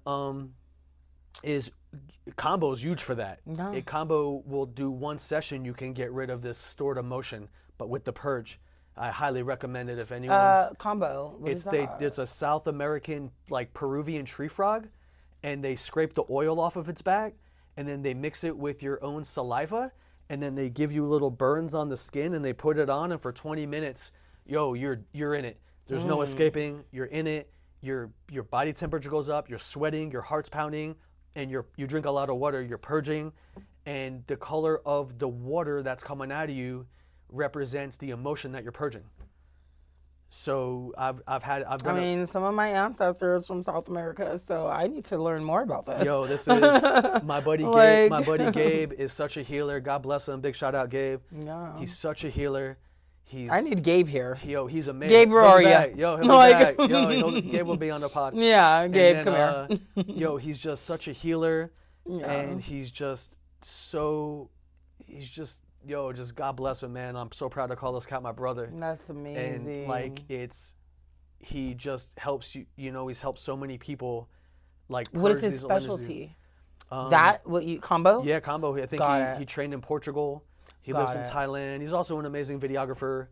B: combo is huge for that. A combo will do one session, you can get rid of this stored emotion, but with the purge. I highly recommend it if anyone's
A: combo. What is that?
B: It's a South American, like Peruvian tree frog, and they scrape the oil off of its back, and then they mix it with your own saliva, and then they give you little burns on the skin, and they put it on, and for 20 minutes, you're in it. There's no escaping. You're in it. Your body temperature goes up. You're sweating. Your heart's pounding, and you drink a lot of water. You're purging, and the color of the water that's coming out of you represents the emotion that you're purging. So I've done
A: some of my ancestors from South America, so I need to learn more about this.
B: Yo, this is my buddy Gabe. My buddy Gabe is such a healer. God bless him. Big shout out, Gabe.
A: Yeah.
B: He's such a healer.
A: I need Gabe here.
B: Yo, he's amazing.
A: Gabe, where are you?
B: Yo, he'll be back. Yo, Gabe will be on the pod.
A: Yeah, Gabe, come here.
B: Yo, he's just such a healer, and he's just God bless him, man. I'm so proud to call this cat my brother.
A: That's amazing.
B: And he just helps you. He's helped so many people. Like,
A: what is his specialty? Combo?
B: Yeah, combo. I think he trained in Portugal. He lives in Thailand. He's also an amazing videographer,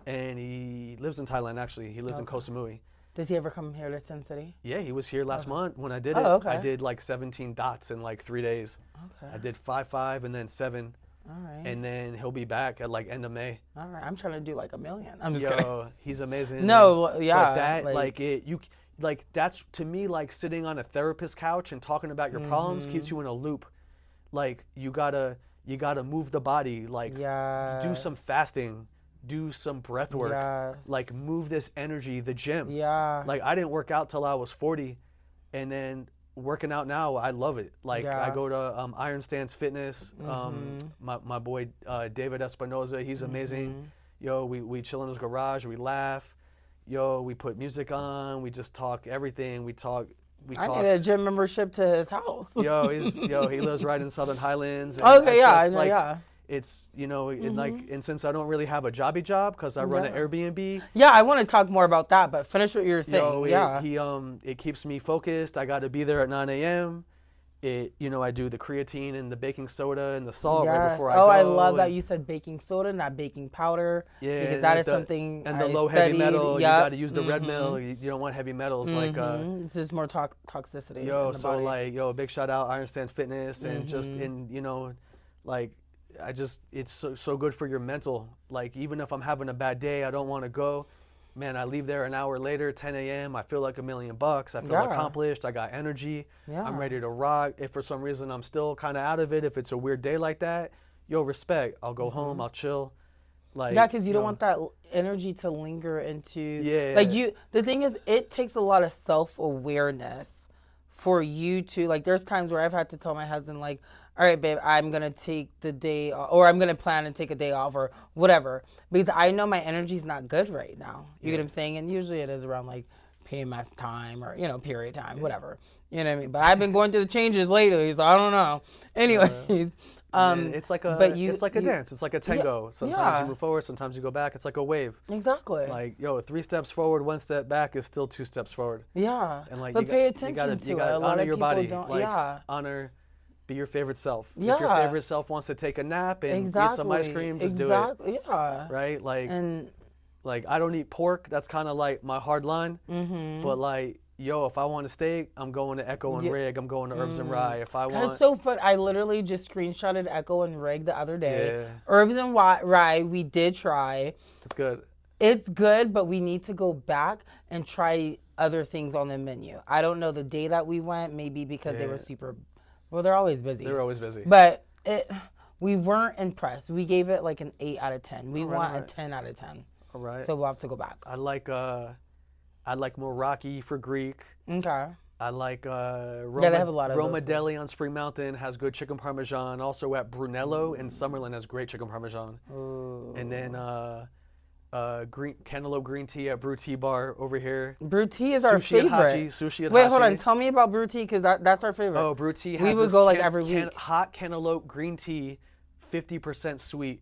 B: and he lives in Thailand. Actually, he lives in Koh Samui.
A: Does he ever come here to Sin City?
B: Yeah, he was here last month when I did it.
A: Okay.
B: I did like 17 dots in like 3 days.
A: Okay.
B: I did 5 and then 7.
A: All right.
B: And then he'll be back at like end of May.
A: All right. I'm trying to do like 1 million. I'm just kidding.
B: He's amazing.
A: No, yeah.
B: But that, that's to me like sitting on a therapist couch and talking about your problems keeps you in a loop. Like you gotta move the body. Like do some fasting, do some breath work. Like move this energy. The gym.
A: Yeah.
B: Like I didn't work out till I was 40, and then working out now, I love it. Like I go to Iron Stance Fitness. My boy David Espinoza, he's amazing. Yo, we chill in his garage, we laugh. Yo, we put music on, we just talk everything. We talk.
A: I need a gym membership to his house.
B: He lives right in Southern Highlands.
A: Okay, yeah, I know,
B: It's and since I don't really have a job because I run an Airbnb.
A: Yeah, I want to talk more about that, but finish what you were saying.
B: It keeps me focused. I got to be there at 9 a.m. I do the creatine and the baking soda and the salt right before I go.
A: I love that you said baking soda, not baking powder.
B: Yeah,
A: because that is something
B: and the
A: I
B: low
A: studied.
B: heavy metal.
A: Yep.
B: You got to use the red metal. You don't want heavy metals
A: it's just more toxicity.
B: Yo,
A: in the
B: so
A: body.
B: a big shout out Iron Stance Fitness and just it's so good for your mental. Like even if I'm having a bad day, I don't want to go. Man, I leave there an hour later, 10 a.m. I feel like $1 million. I feel accomplished. I got energy.
A: Yeah.
B: I'm ready to rock. If for some reason I'm still kind of out of it, if it's a weird day like that, respect. I'll go home. I'll chill.
A: Because you don't want that energy to linger into. Yeah. The thing is, it takes a lot of self-awareness for you to there's times where I've had to tell my husband all right, babe, I'm going to take the day or I'm going to plan and take a day off or whatever because I know my energy's not good right now. You get what I'm saying? And usually it is around PMS time or, period time, whatever. You know what I mean? But I've been going through the changes lately, so I don't know. Anyways.
B: It's like a dance. It's like a tango. Sometimes you move forward, sometimes you go back. It's like a wave.
A: Exactly.
B: 3 steps forward, 1 step back is still 2 steps forward.
A: Yeah.
B: And
A: but pay attention to it. A lot of
B: your
A: people
B: body.
A: don't.
B: Honor. Be your favorite self.
A: Yeah.
B: If your favorite self wants to take a nap and eat some ice cream, just do it.
A: Yeah.
B: Right? Like I don't eat pork. That's kind of like my hard line.
A: Mm-hmm.
B: But like, yo, if I want a steak, I'm going to Echo and
A: Yeah.
B: Rig. I'm going to Herbs and Rye. If I
A: That is
B: want,
A: so fun. I literally just screenshotted Echo and Rig the other day.
B: yeah,
A: Herbs and Rye, we did try.
B: it's good.
A: It's good, but we need to go back and try other things on the menu. I don't know the day that we went, maybe because they were
B: Yeah.
A: well, they're always busy.
B: They're always busy.
A: But we weren't impressed. We gave it like an 8 out of 10. We want a
B: alright.
A: 10 out of 10.
B: All right.
A: So we'll have to go back.
B: I like Meraki for Greek.
A: Okay.
B: I like
A: Yeah, they have a lot of
B: Roma
A: those.
B: Deli on Spring Mountain has good chicken parmesan. Also at Brunello in Summerlin has great chicken parmesan.
A: Ooh.
B: And then cantaloupe green tea at Brew Tea Bar over here.
A: Brew tea is our
B: Sushi at
A: favorite.
B: Hachi. Sushi at
A: Wait, hold
B: Hachi.
A: on. Tell me about brew tea because that's our favorite.
B: Oh, Brew Tea has
A: We would
B: this
A: go like every week.
B: hot cantaloupe green tea, 50% sweet.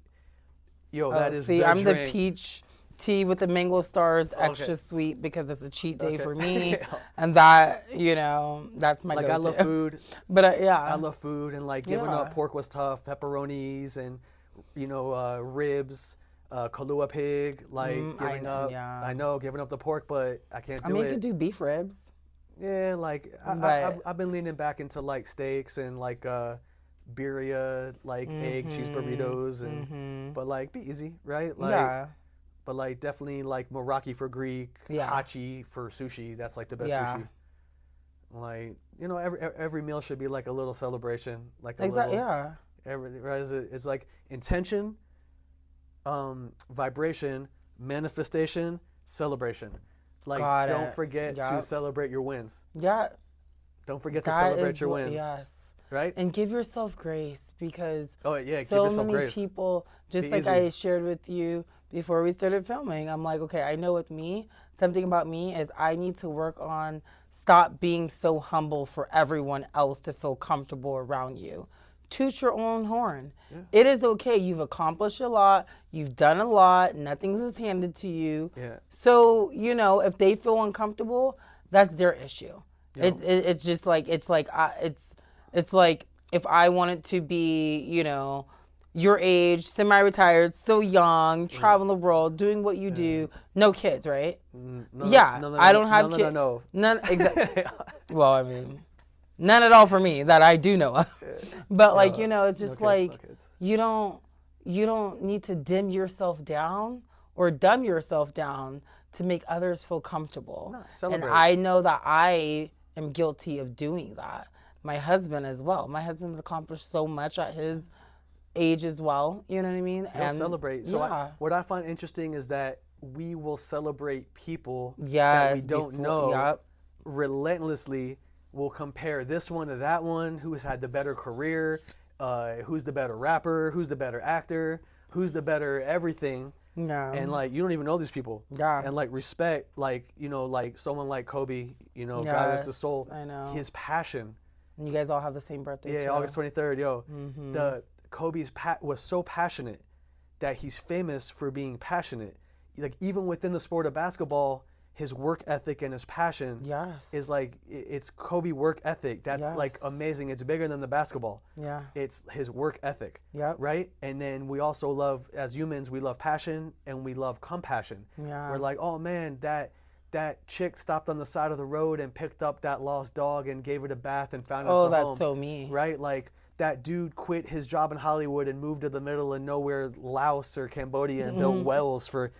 B: Yo, that is
A: see,
B: the
A: I'm
B: drink.
A: the peach tea with the mango stars, extra
B: Okay.
A: sweet because it's a cheat day
B: Okay.
A: for me, and that that's my
B: Like
A: go-to.
B: I love food.
A: But yeah,
B: I love food, and like giving up
A: Yeah.
B: pork was tough. Pepperonis and ribs, Kahlua pig. Like giving up.
A: yeah.
B: I know giving up the pork, but I can't
A: I
B: do
A: mean, you
B: it.
A: could do beef ribs.
B: Yeah, like
A: But-
B: I've been leaning back into like steaks and like birria, like egg cheese burritos, and but like be easy, right? Like,
A: Yeah,
B: but like definitely like Meraki for Greek,
A: Yeah.
B: Hachi for sushi. That's like the best
A: Yeah.
B: sushi. Like every meal should be like a little celebration, like a
A: exactly.
B: little.
A: Yeah,
B: Right? It's like intention, vibration, manifestation, celebration. Like
A: Got
B: don't
A: it.
B: forget to
A: Yup.
B: celebrate your wins.
A: yeah.
B: Don't forget to
A: That
B: celebrate
A: is
B: your
A: what-
B: wins.
A: Yes,
B: Right?
A: and give yourself grace because
B: Oh yeah, give
A: so
B: yourself
A: many
B: grace.
A: people, just
B: Be
A: like
B: easy.
A: I shared with you before we started filming, I'm like, okay, I know with me, something about me is I need to work on stop being so humble for everyone else to feel comfortable around you. Toot your own horn. It is okay. You've accomplished a lot. You've done a lot. Nothing was handed to you.
B: Yeah.
A: So, if they feel uncomfortable, that's their issue. It's just like it's like if I wanted to be, your age, semi-retired, still young, traveling the world, doing what you do, no kids, right? Yeah, I don't have kids.
B: No.
A: None exactly. Well, I mean, none at all for me that I do know of. But like, it's just
B: kids,
A: like
B: no kids.
A: you don't need to dim yourself down or dumb yourself down to make others feel comfortable.
B: No,
A: And
B: celebrate.
A: I know that I am guilty of doing that. My husband as well. My husband's accomplished so much at his age as well. You know what I mean?
B: They'll celebrate. So
A: yeah.
B: what I find interesting is that we will celebrate people that
A: Yes,
B: we don't
A: before-
B: know
A: yep.
B: relentlessly. We'll compare this one to that one, who's had the better career, who's the better rapper, who's the better actor, who's the better everything.
A: Yeah.
B: And like you don't even know these people.
A: Yeah.
B: And like respect, like like someone like Kobe, God rest his
A: Yes,
B: soul.
A: I know.
B: His passion.
A: And you guys all have the same birthday
B: Yeah,
A: too.
B: August 23rd, yo.
A: Mm-hmm.
B: The Kobe's was so passionate that he's famous for being passionate. Like even within the sport of basketball, his work ethic and his passion
A: Yes.
B: is like it's Kobe work ethic. That's like
A: Yes.
B: amazing. It's bigger than the basketball.
A: Yeah.
B: It's his work ethic.
A: Yep.
B: Right? And then we also love, as humans, we love passion and we love compassion.
A: Yeah.
B: We're like, oh man, that chick stopped on the side of the road and picked up that lost dog and gave it a bath and found it
A: Oh,
B: a
A: that's
B: home.
A: so me.
B: Right? Like that dude quit his job in Hollywood and moved to the middle of nowhere, Laos or Cambodia, and built wells for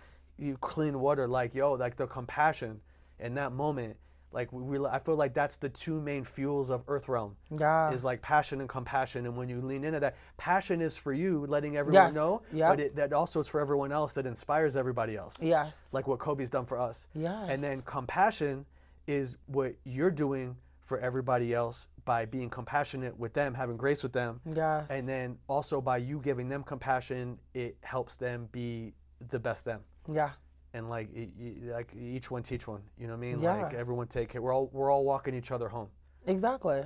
B: clean water. Like, yo, like the compassion in that moment. Like I feel like that's the two main fuels of Earth Realm.
A: Yeah.
B: Is like passion and compassion. And when you lean into that, passion is for you, letting everyone
A: Yes.
B: know,
A: Yep.
B: but that also is for everyone else that inspires everybody else.
A: Yes.
B: Like what Kobe's done for us.
A: Yes.
B: And then compassion is what you're doing for everybody else by being compassionate with them, having grace with them.
A: Yes.
B: And then also by you giving them compassion, it helps them be the best them.
A: Yeah.
B: And like each one teach one, you know what I mean?
A: Yeah.
B: Like everyone take care. We're all walking each other home.
A: Exactly.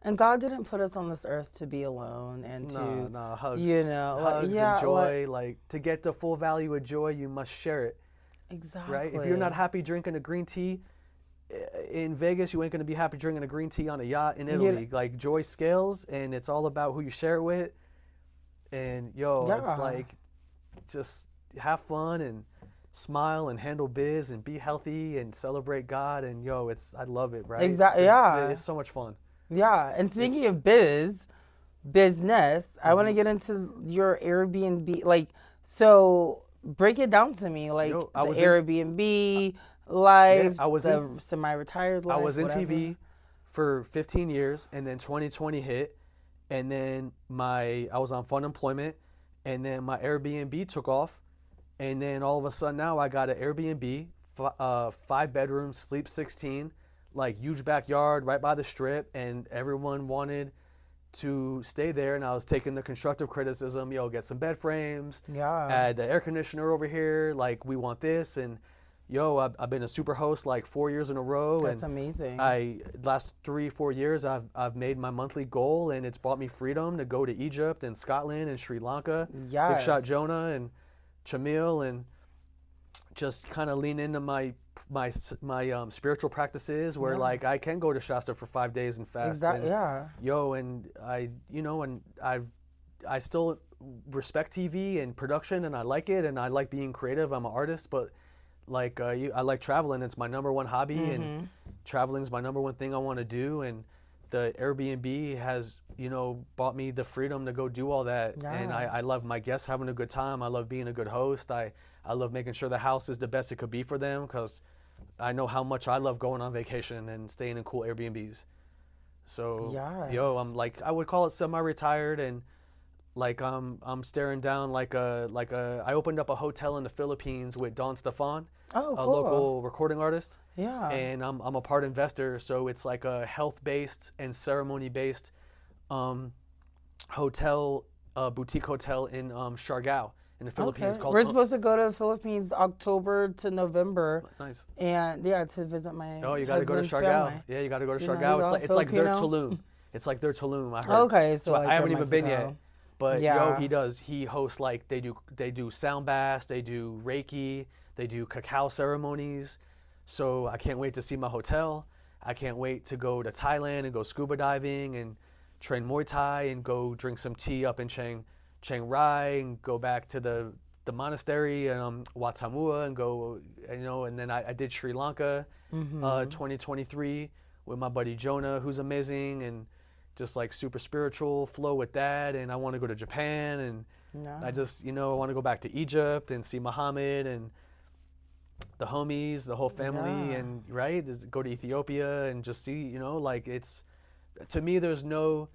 A: And God didn't put us on this earth to be alone and to,
B: No, hugs.
A: like,
B: Hugs and joy. Like to get the full value of joy, you must share it.
A: exactly.
B: Right? If you're not happy drinking a green tea in Vegas, you ain't gonna be happy drinking a green tea on a yacht in Italy. Like joy scales, and it's all about who you share it with. And it's
A: Yeah.
B: like just have fun and smile and handle biz and be healthy and celebrate God. And yo, I love it, right?
A: Exactly. Yeah.
B: It's so much fun.
A: Yeah. And
B: It's,
A: speaking of business, I want to get into your Airbnb. Like, so break it down to me, like
B: yo,
A: the Airbnb life, the semi-retired
B: I
A: life,
B: was in
A: whatever.
B: TV for 15 years, and then 2020 hit, and then I was on fun employment, and then my Airbnb took off, and then all of a sudden now I got an Airbnb, 5 bedrooms, sleep 16, like huge backyard right by the strip, and everyone wanted to stay there, and I was taking the constructive criticism, yo, get some bed frames,
A: Yeah.
B: add the air conditioner over here, like we want this, and yo, I've been a super host like 4 years in a row.
A: That's
B: and
A: amazing.
B: Last 3-4 years I've made my monthly goal, and it's brought me freedom to go to Egypt and Scotland and Sri Lanka.
A: Yes.
B: Big shot Jonah and Chamil, and just kind of lean into my spiritual practices where like I can go to Shasta for 5 days and fast.
A: Exactly. Yeah.
B: Yo, and I still respect TV and production, and I like it, and I like being creative. I'm an artist, but like I like traveling. It's my number one hobby, and traveling is my number one thing I want to do. And the Airbnb has bought me the freedom to go do all that.
A: Yes.
B: And I love my guests having a good time. I love being a good host. I love making sure the house is the best it could be for them, because I know how much I love going on vacation and staying in cool Airbnbs. So yo, I'm like, I would call it semi-retired, and like I'm staring down like I opened up a hotel in the Philippines with Don Stefan,
A: Oh,
B: a
A: cool.
B: local recording artist,
A: Yeah.
B: and I'm a part investor. So it's like a health-based and ceremony-based hotel, boutique hotel in Siargao in the Philippines.
A: Okay.
B: Called
A: We're supposed to go to the Philippines October to November.
B: Nice.
A: And to visit my
B: Oh, you got to go to
A: husband's
B: Siargao.
A: family.
B: Yeah, you got to go to
A: You know,
B: Siargao.
A: he's
B: It's
A: all
B: like their
A: Filipino.
B: Tulum. It's like their Tulum, I heard.
A: Okay, so like
B: I haven't
A: in
B: even been
A: Mexico.
B: yet. But
A: Yeah.
B: yo, he hosts, like they do sound baths, they do Reiki, they do cacao ceremonies. So I can't wait to see my hotel. I can't wait to go to Thailand and go scuba diving and train Muay Thai and go drink some tea up in Chiang Rai and go back to the monastery and Wat Samoa and go, and then I did Sri Lanka 2023 with my buddy Jonah, who's amazing, and just like super spiritual flow with that. And I want to go to Japan, and I just I want to go back to Egypt and see Muhammad and the homies, the whole family, and just go to Ethiopia and just see, like it's, to me, there's no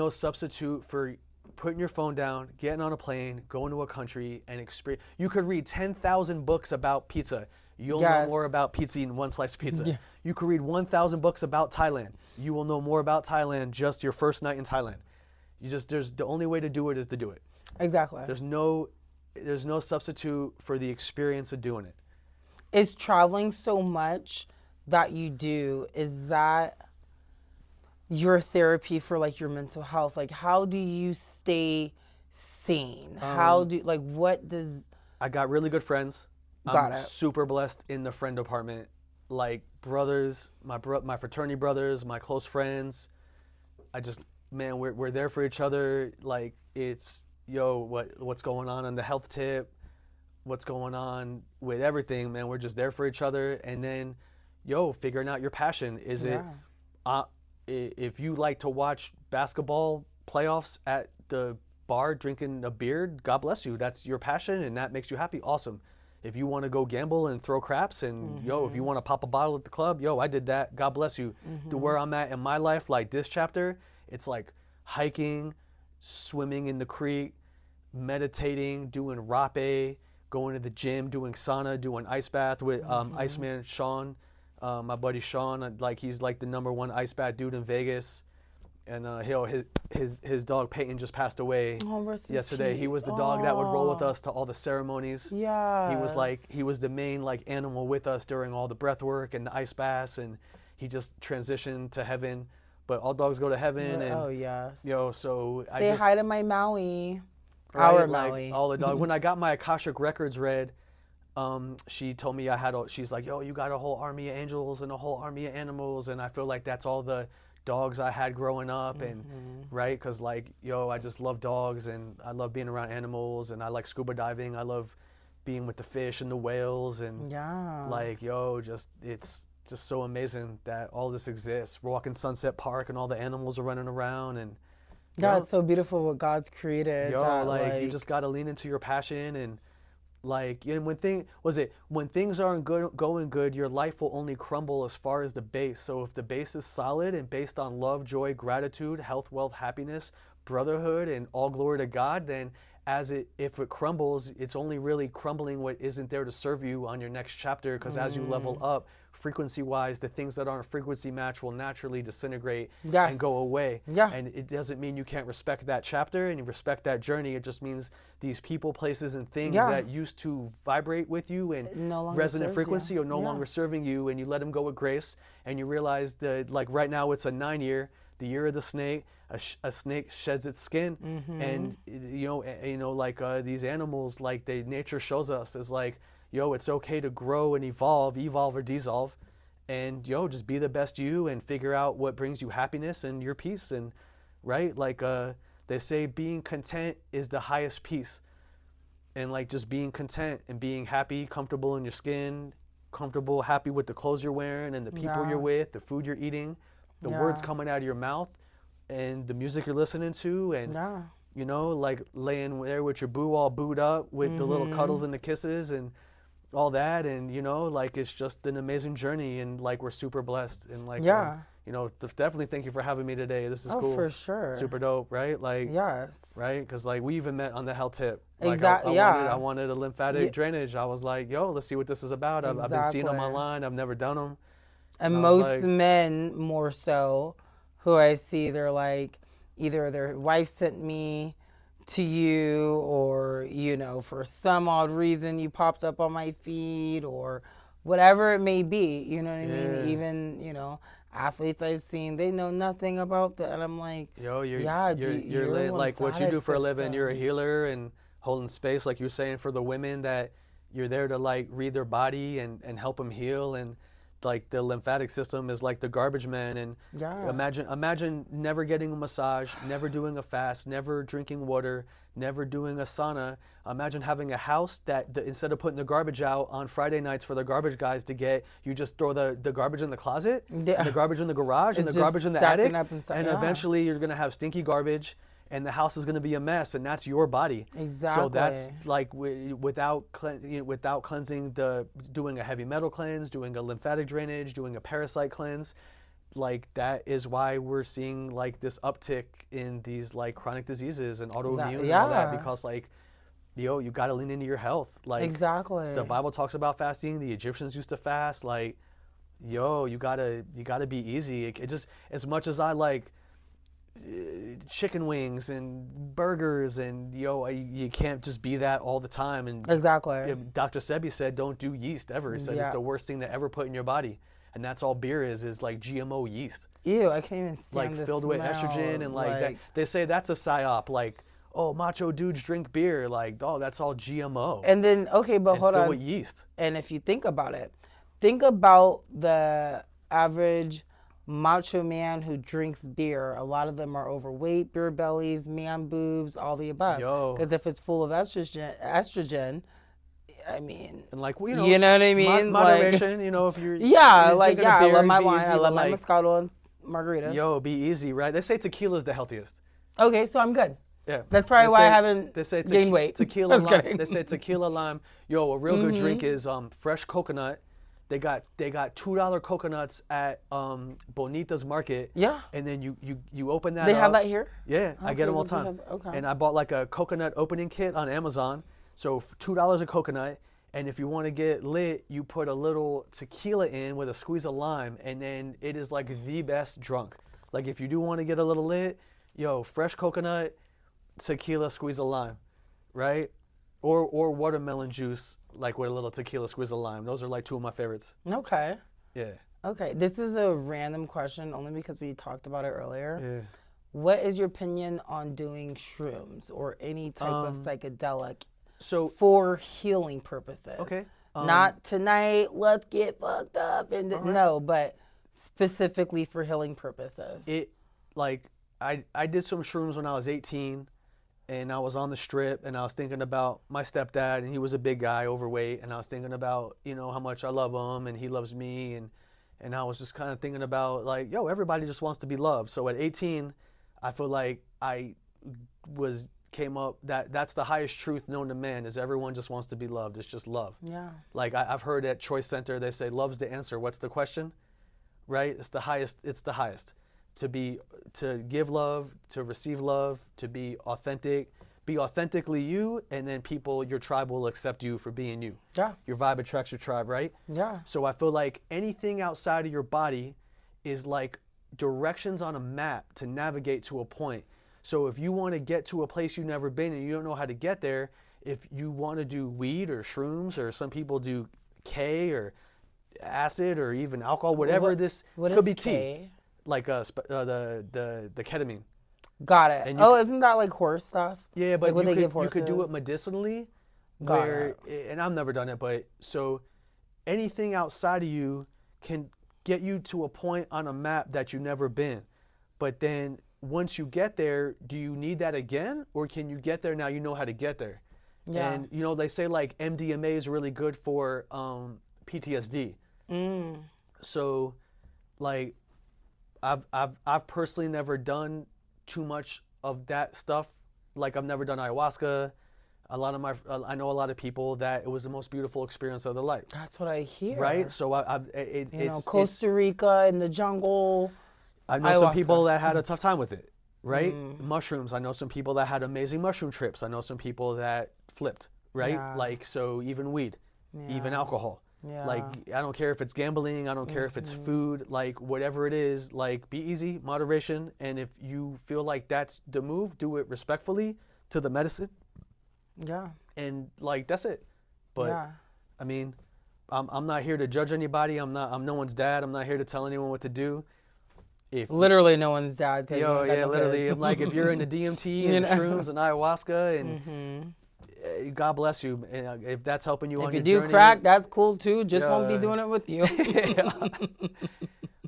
B: substitute for putting your phone down, getting on a plane, going to a country and experience. You could read 10,000 books about pizza. You'll know more about pizza eating one slice of pizza. Yeah. You could read 1,000 books about Thailand. You will know more about Thailand just your first night in Thailand. There's the only way to do it is to do it.
A: Exactly.
B: There's no substitute for the experience of doing it.
A: Is traveling so much that you do, is that your therapy for like your mental health? Like, how do you stay sane? What does...
B: I got really good friends. I'm super blessed in the friend department. Like brothers, my fraternity brothers, my close friends. We're there for each other. Like it's, what's going on the health tip, what's going on with everything, man. We're just there for each other. And then, figuring out your passion. Is it, if you like to watch basketball playoffs at the bar drinking a beer, God bless you. That's your passion and that makes you happy. Awesome. If you want to go gamble and throw craps and if you want to pop a bottle at the club, I did that. God bless you. To where I'm at in my life, like this chapter, it's like hiking, swimming in the creek, meditating, doing rape, going to the gym, doing sauna, doing ice bath with Iceman Sean, my buddy Sean. Like he's like the #1 ice bath dude in Vegas. And his dog Peyton just passed away yesterday. Cute. He was the dog that would roll with us to all the ceremonies.
A: Yeah.
B: He was the main like animal with us during all the breath work and the ice baths, and he just transitioned to heaven. But all dogs go to heaven, and so
A: say hi to my Maui.
B: Right,
A: our
B: like,
A: Maui.
B: All the dogs. When I got my Akashic records read, she told me she's like, you got a whole army of angels and a whole army of animals, and I feel like that's all the dogs I had growing up, and right, because like I just love dogs and I love being around animals, and I like scuba diving. I love being with the fish and the whales and
A: Yeah.
B: like, yo, just it's just so amazing that all this exists. We're walking Sunset Park and all the animals are running around and
A: Yeah,
B: yo,
A: it's so beautiful what God's created that
B: like you
A: like
B: just gotta lean into your passion and like and when things aren't going good, your life will only crumble as far as the base. So if the base is solid and based on love, joy, gratitude, health, wealth, happiness, brotherhood, and all glory to God, then if it crumbles, it's only really crumbling what isn't there to serve you on your next chapter. Because as you level up, frequency wise, the things that aren't frequency match will naturally disintegrate
A: Yes.
B: and go away.
A: Yeah.
B: And it doesn't mean you can't respect that chapter and you respect that journey. It just means these people, places, and things
A: Yeah.
B: that used to vibrate with you and
A: no longer
B: resonant
A: serves
B: frequency
A: you.
B: are no
A: Yeah.
B: longer serving you, and you let them go with grace. And you realize that, like right now, it's a 9-year, the year of the snake. A snake sheds its skin, and like these animals, like nature shows us is like, yo, it's okay to grow and evolve or dissolve, and yo, just be the best you and figure out what brings you happiness and your peace. And right, like they say, being content is the highest peace, and like just being content and being happy, comfortable in your skin, comfortable, happy with the clothes you're wearing and the people
A: Yeah.
B: you're with, the food you're eating, the
A: Yeah.
B: words coming out of your mouth, and the music you're listening to, and
A: Yeah.
B: like laying there with your boo all booed up with the little cuddles and the kisses and all that. And like it's just an amazing journey, and like we're super blessed. And like
A: Yeah.
B: definitely thank you for having me today. This is
A: Oh,
B: cool.
A: for sure.
B: Super dope, right? Like
A: Yes.
B: right, because like we even met on the health tip. Like,
A: Exactly.
B: I
A: Yeah.
B: wanted a lymphatic drainage. I was like, yo, let's see what this is about. I've been seeing them
A: Exactly.
B: online. I've never done them.
A: And
B: I was
A: most
B: like-
A: men, more so, who I see, they're like, either their wife sent me to you, or, for some odd reason you popped up on my feed, or whatever it may be. You know what I
B: Yeah.
A: mean? Even, athletes I've seen, they know nothing about that. And I'm like,
B: Yo, you're
A: your
B: lit. Like what you do for a living,
A: lymphatic
B: you're a
A: system.
B: healer and holding space, like you were saying, for the women, that you're there to like read their body and help them heal. And like the lymphatic system is like the garbage man. And
A: Yeah.
B: imagine never getting a massage, never doing a fast, never drinking water, never doing a sauna. Imagine having a house that instead of putting the garbage out on Friday nights for the garbage guys to get, you just throw the garbage in the closet,
A: Yeah.
B: and the garbage in the garage, and
A: It's
B: the garbage
A: just
B: in the
A: stacking
B: attic,
A: up and
B: and eventually you're gonna have stinky garbage, and the house is gonna be a mess, and that's your body. So that's
A: Exactly.
B: like without cleansing, doing a heavy metal cleanse, doing a lymphatic drainage, doing a parasite cleanse. Like that is why we're seeing like this uptick in these like chronic diseases and autoimmune and all that,
A: yeah.
B: because like, yo, you got to lean into your health. Like
A: Exactly.
B: the Bible talks about fasting. The Egyptians used to fast. Like, yo, you gotta be easy. It just, as much as I like chicken wings and burgers, and you can't just be that all the time. And
A: Exactly.
B: Dr. Sebi said, don't do yeast ever. He said it's
A: Yeah.
B: the worst thing to ever put in your body. And that's all beer is like GMO yeast,
A: Ew, I can't even stand
B: like
A: the
B: filled with
A: smell.
B: estrogen and like that. They say that's a psyop. Like, oh, macho dudes drink beer. Like, oh, that's all GMO.
A: And then, okay, but
B: and
A: hold
B: filled
A: on.
B: with yeast.
A: And if you think about it, think about the average macho man who drinks beer. A lot of them are overweight, beer bellies, man boobs, all the above.
B: Yo.
A: Because if it's full of estrogen, I mean,
B: And like, well,
A: you know what I mean?
B: Moderation, if you're
A: yeah,
B: you're
A: like,
B: drinking a
A: yeah, I
B: beer,
A: love my
B: be
A: wine.
B: easy,
A: I
B: but,
A: love my
B: like,
A: Moscato and margaritas.
B: Yo, be easy, right? They say tequila's the healthiest.
A: Okay, so I'm good.
B: Yeah.
A: That's probably
B: They
A: why I
B: say-
A: haven't
B: they say
A: gained weight.
B: Tequila
A: I'm just
B: lime.
A: kidding.
B: They say tequila lime. Yo, a real good drink is fresh coconut. They got $2 coconuts at Bonita's Market.
A: Yeah.
B: And then you open that
A: They
B: up.
A: have that here?
B: Yeah, I get
A: Okay,
B: them all the
A: we do
B: time.
A: have- okay.
B: And I bought like a coconut opening kit on Amazon. So $2 a coconut. And if you want to get lit, you put a little tequila in with a squeeze of lime, and then it is like the best drunk. Like if you do want to get a little lit, yo, fresh coconut, tequila, squeeze of lime, right? Or watermelon juice, like with a little tequila, squeeze of lime. Those are like two of my favorites.
A: Okay.
B: Yeah.
A: Okay. This is a random question only because we talked about it earlier.
B: Yeah.
A: What is your opinion on doing shrooms or any type of psychedelic
B: So
A: for healing purposes?
B: okay.
A: Not tonight, let's get fucked up and no, but specifically for healing purposes.
B: It like I did some shrooms when I was 18. and I was on the strip, and I was thinking about my stepdad, and he was a big guy, overweight, and I was thinking about, you know, how much I love him, and he loves me, and I was just kind of thinking about like, yo, everybody just wants to be loved. So at 18, I feel like I came up that's the highest truth known to man is everyone just wants to be loved. It's just love.
A: Yeah.
B: Like I've heard at Choice Center, they say love's the answer. What's the question? Right? It's the highest. It's the highest. To give love, to receive love, to be authentically you, and then your tribe will accept you for being you.
A: Yeah.
B: Your vibe attracts your tribe, right?
A: Yeah.
B: So I feel like anything outside of your body is like directions on a map to navigate to a point. So if you want to get to a place you've never been and you don't know how to get there, if you want to do weed or shrooms, or some people do K or acid or even alcohol, whatever
A: what
B: could be
A: K?
B: tea. Like the ketamine.
A: Got it.
B: And
A: Isn't that like horse stuff?
B: Yeah, but
A: like what
B: you could do it medicinally. And I've never done it, but so anything outside of you can get you to a point on a map that you've never been. But then once you get there, do you need that again? Or can you get there now you know how to get there?
A: Yeah.
B: And you know, they say like MDMA is really good for PTSD. So like I've personally never done too much of that stuff. Like I've never done ayahuasca. I know a lot of people that it was the most beautiful experience of their life.
A: That's what I hear.
B: Right? So
A: Costa Rica in the jungle.
B: I know
A: ayahuasca.
B: some people that had a tough time with it. Right? Mushrooms. I know some people that had amazing mushroom trips. I know some people that flipped. Right?
A: Yeah.
B: Like so even weed, even alcohol.
A: Yeah.
B: Like I don't care if it's gambling, I don't care if it's food, like whatever it is, like be easy, moderation, and if you feel like that's the move, do it respectfully to the medicine.
A: Yeah.
B: And like that's it. But
A: yeah.
B: I mean, I'm not here to judge anybody. I'm no one's dad. I'm not here to tell anyone what to do. If
A: literally no one's dad.
B: Literally. I'm like if you're into DMT and shrooms and ayahuasca and God bless you. And if that's helping you on your journey.
A: If you do crack, that's cool too. Just won't be doing it with you.